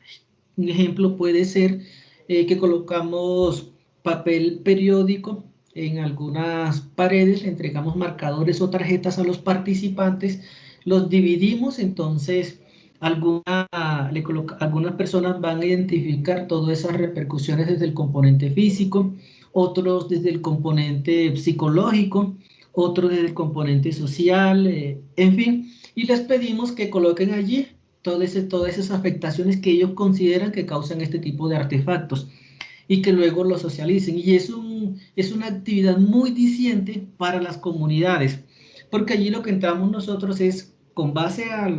un ejemplo puede ser que colocamos papel periódico en algunas paredes, le entregamos marcadores o tarjetas a los participantes, los dividimos, entonces algunas personas van a identificar todas esas repercusiones desde el componente físico, otros desde el componente psicológico, otros desde el componente social, en fin, y les pedimos que coloquen allí todas esas afectaciones que ellos consideran que causan este tipo de artefactos y que luego lo socialicen. Y es una actividad muy diciente para las comunidades, porque allí lo que entramos nosotros es, con base a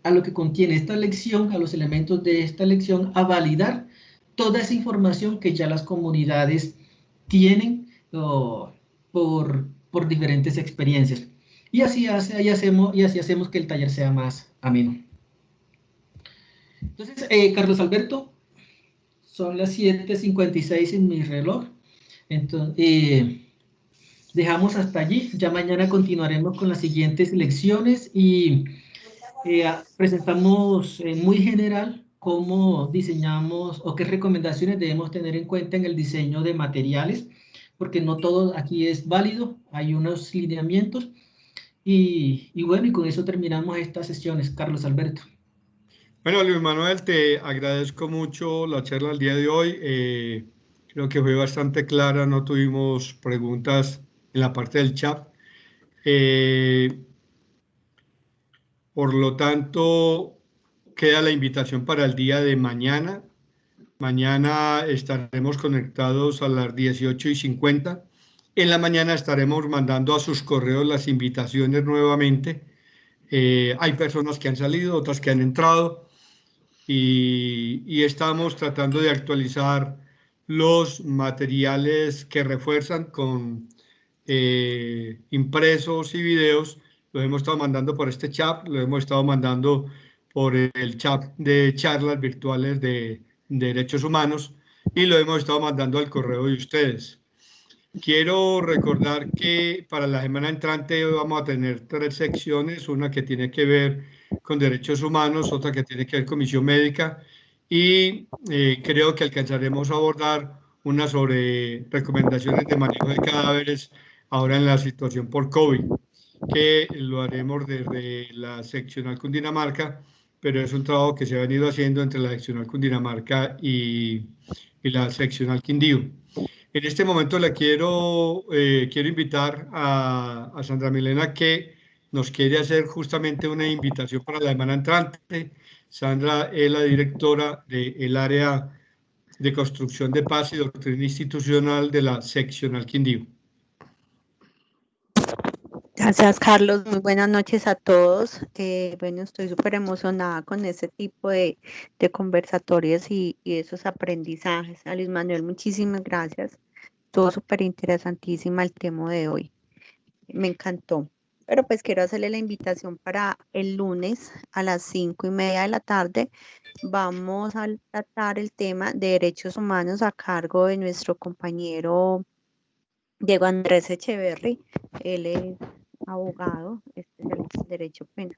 lo que contiene esta lección, a los elementos de esta lección, a validar toda esa información que ya las comunidades tienen por diferentes experiencias. Y así hacemos que el taller sea más ameno. Entonces, Carlos Alberto, son las 7:56 en mi reloj. Entonces, dejamos hasta allí. Ya mañana continuaremos con las siguientes lecciones y presentamos muy general cómo diseñamos o qué recomendaciones debemos tener en cuenta en el diseño de materiales, porque no todo aquí es válido, hay unos lineamientos. Y bueno, y con eso terminamos estas sesiones, Carlos Alberto. Bueno, Luis Manuel, te agradezco mucho la charla del día de hoy. Creo que fue bastante clara, no tuvimos preguntas en la parte del chat. Por lo tanto, queda la invitación para el día de mañana. Mañana estaremos conectados a las 18:50. En la mañana estaremos mandando a sus correos las invitaciones nuevamente. Hay personas que han salido, otras que han entrado. Y estamos tratando de actualizar los materiales que refuerzan con impresos y videos. Los hemos estado mandando por este chat, lo hemos estado mandando por el chat de charlas virtuales de derechos humanos y lo hemos estado mandando al correo de ustedes. Quiero recordar que para la semana entrante vamos a tener 3 secciones, una que tiene que ver con derechos humanos, otra que tiene que ver con misión médica y creo que alcanzaremos a abordar una sobre recomendaciones de manejo de cadáveres ahora en la situación por COVID, que lo haremos desde la seccional Cundinamarca, pero es un trabajo que se ha venido haciendo entre la seccional Cundinamarca y la seccional Quindío. En este momento le quiero invitar a Sandra Milena, que nos quiere hacer justamente una invitación para la semana entrante. Sandra es la directora del área de construcción de paz y doctrina institucional de la seccional Quindío. Gracias, Carlos. Muy buenas noches a todos. Bueno, estoy súper emocionada con ese tipo de conversatorios y esos aprendizajes. A Luis Manuel, muchísimas gracias. Estuvo súper interesantísima el tema de hoy. Me encantó. Pero pues quiero hacerle la invitación para el lunes a las 5:30 de la tarde. Vamos a tratar el tema de derechos humanos a cargo de nuestro compañero Diego Andrés Echeverry. Él es abogado, especialista en Derecho Penal,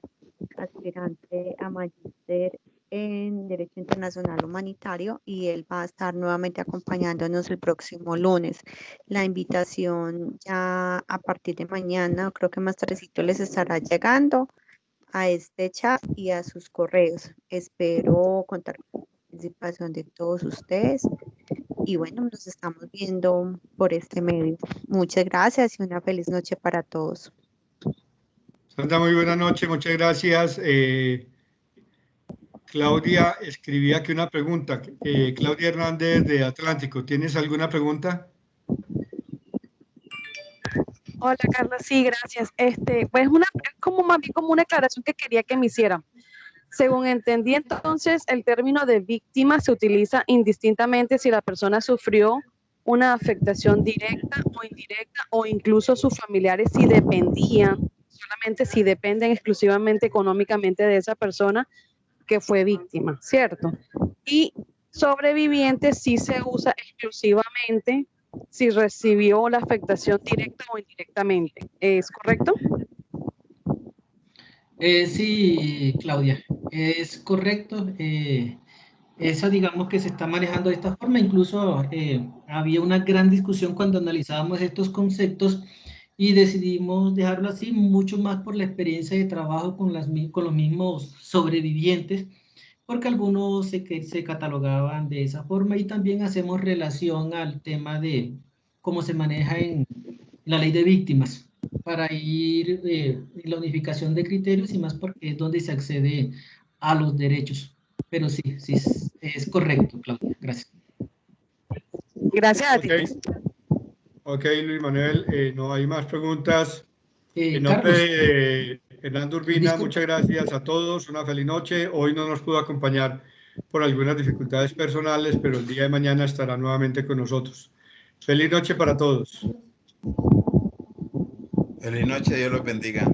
aspirante a magíster en Derecho Internacional Humanitario, y él va a estar nuevamente acompañándonos el próximo lunes. La invitación ya a partir de mañana, creo que más tardecito les estará llegando. a este chat y a sus correos. Espero contar con la participación de todos ustedes y bueno, nos estamos viendo por este medio. Muchas gracias y una feliz noche para todos. Sandra, muy buena noche, muchas gracias. Claudia escribía aquí una pregunta. Claudia Hernández de Atlántico, ¿tienes alguna pregunta? Hola, Carla, sí, gracias. Pues es como más bien como una aclaración que quería que me hicieran. Según entendí, entonces, el término de víctima se utiliza indistintamente si la persona sufrió una afectación directa o indirecta, o incluso sus familiares si dependían, solamente si dependen exclusivamente económicamente de esa persona que fue víctima, ¿cierto? Y sobreviviente sí se usa exclusivamente si recibió la afectación directa o indirectamente. ¿Es correcto? Sí, Claudia, es correcto. Esa, digamos que se está manejando de esta forma. Incluso había una gran discusión cuando analizábamos estos conceptos y decidimos dejarlo así, mucho más por la experiencia de trabajo con los mismos sobrevivientes, porque algunos se catalogaban de esa forma, y también hacemos relación al tema de cómo se maneja en la ley de víctimas, para ir en la unificación de criterios y más porque es donde se accede a los derechos. Pero sí, sí, es correcto, Claudia. Gracias. Gracias a ti. Ok, Luis Manuel, no hay más preguntas. En nombre Carlos, de Hernando Urbina, disculpe. muchas gracias a todos, una feliz noche. Hoy no nos pudo acompañar por algunas dificultades personales, pero el día de mañana estará nuevamente con nosotros. Feliz noche para todos. Feliz noche, Dios los bendiga.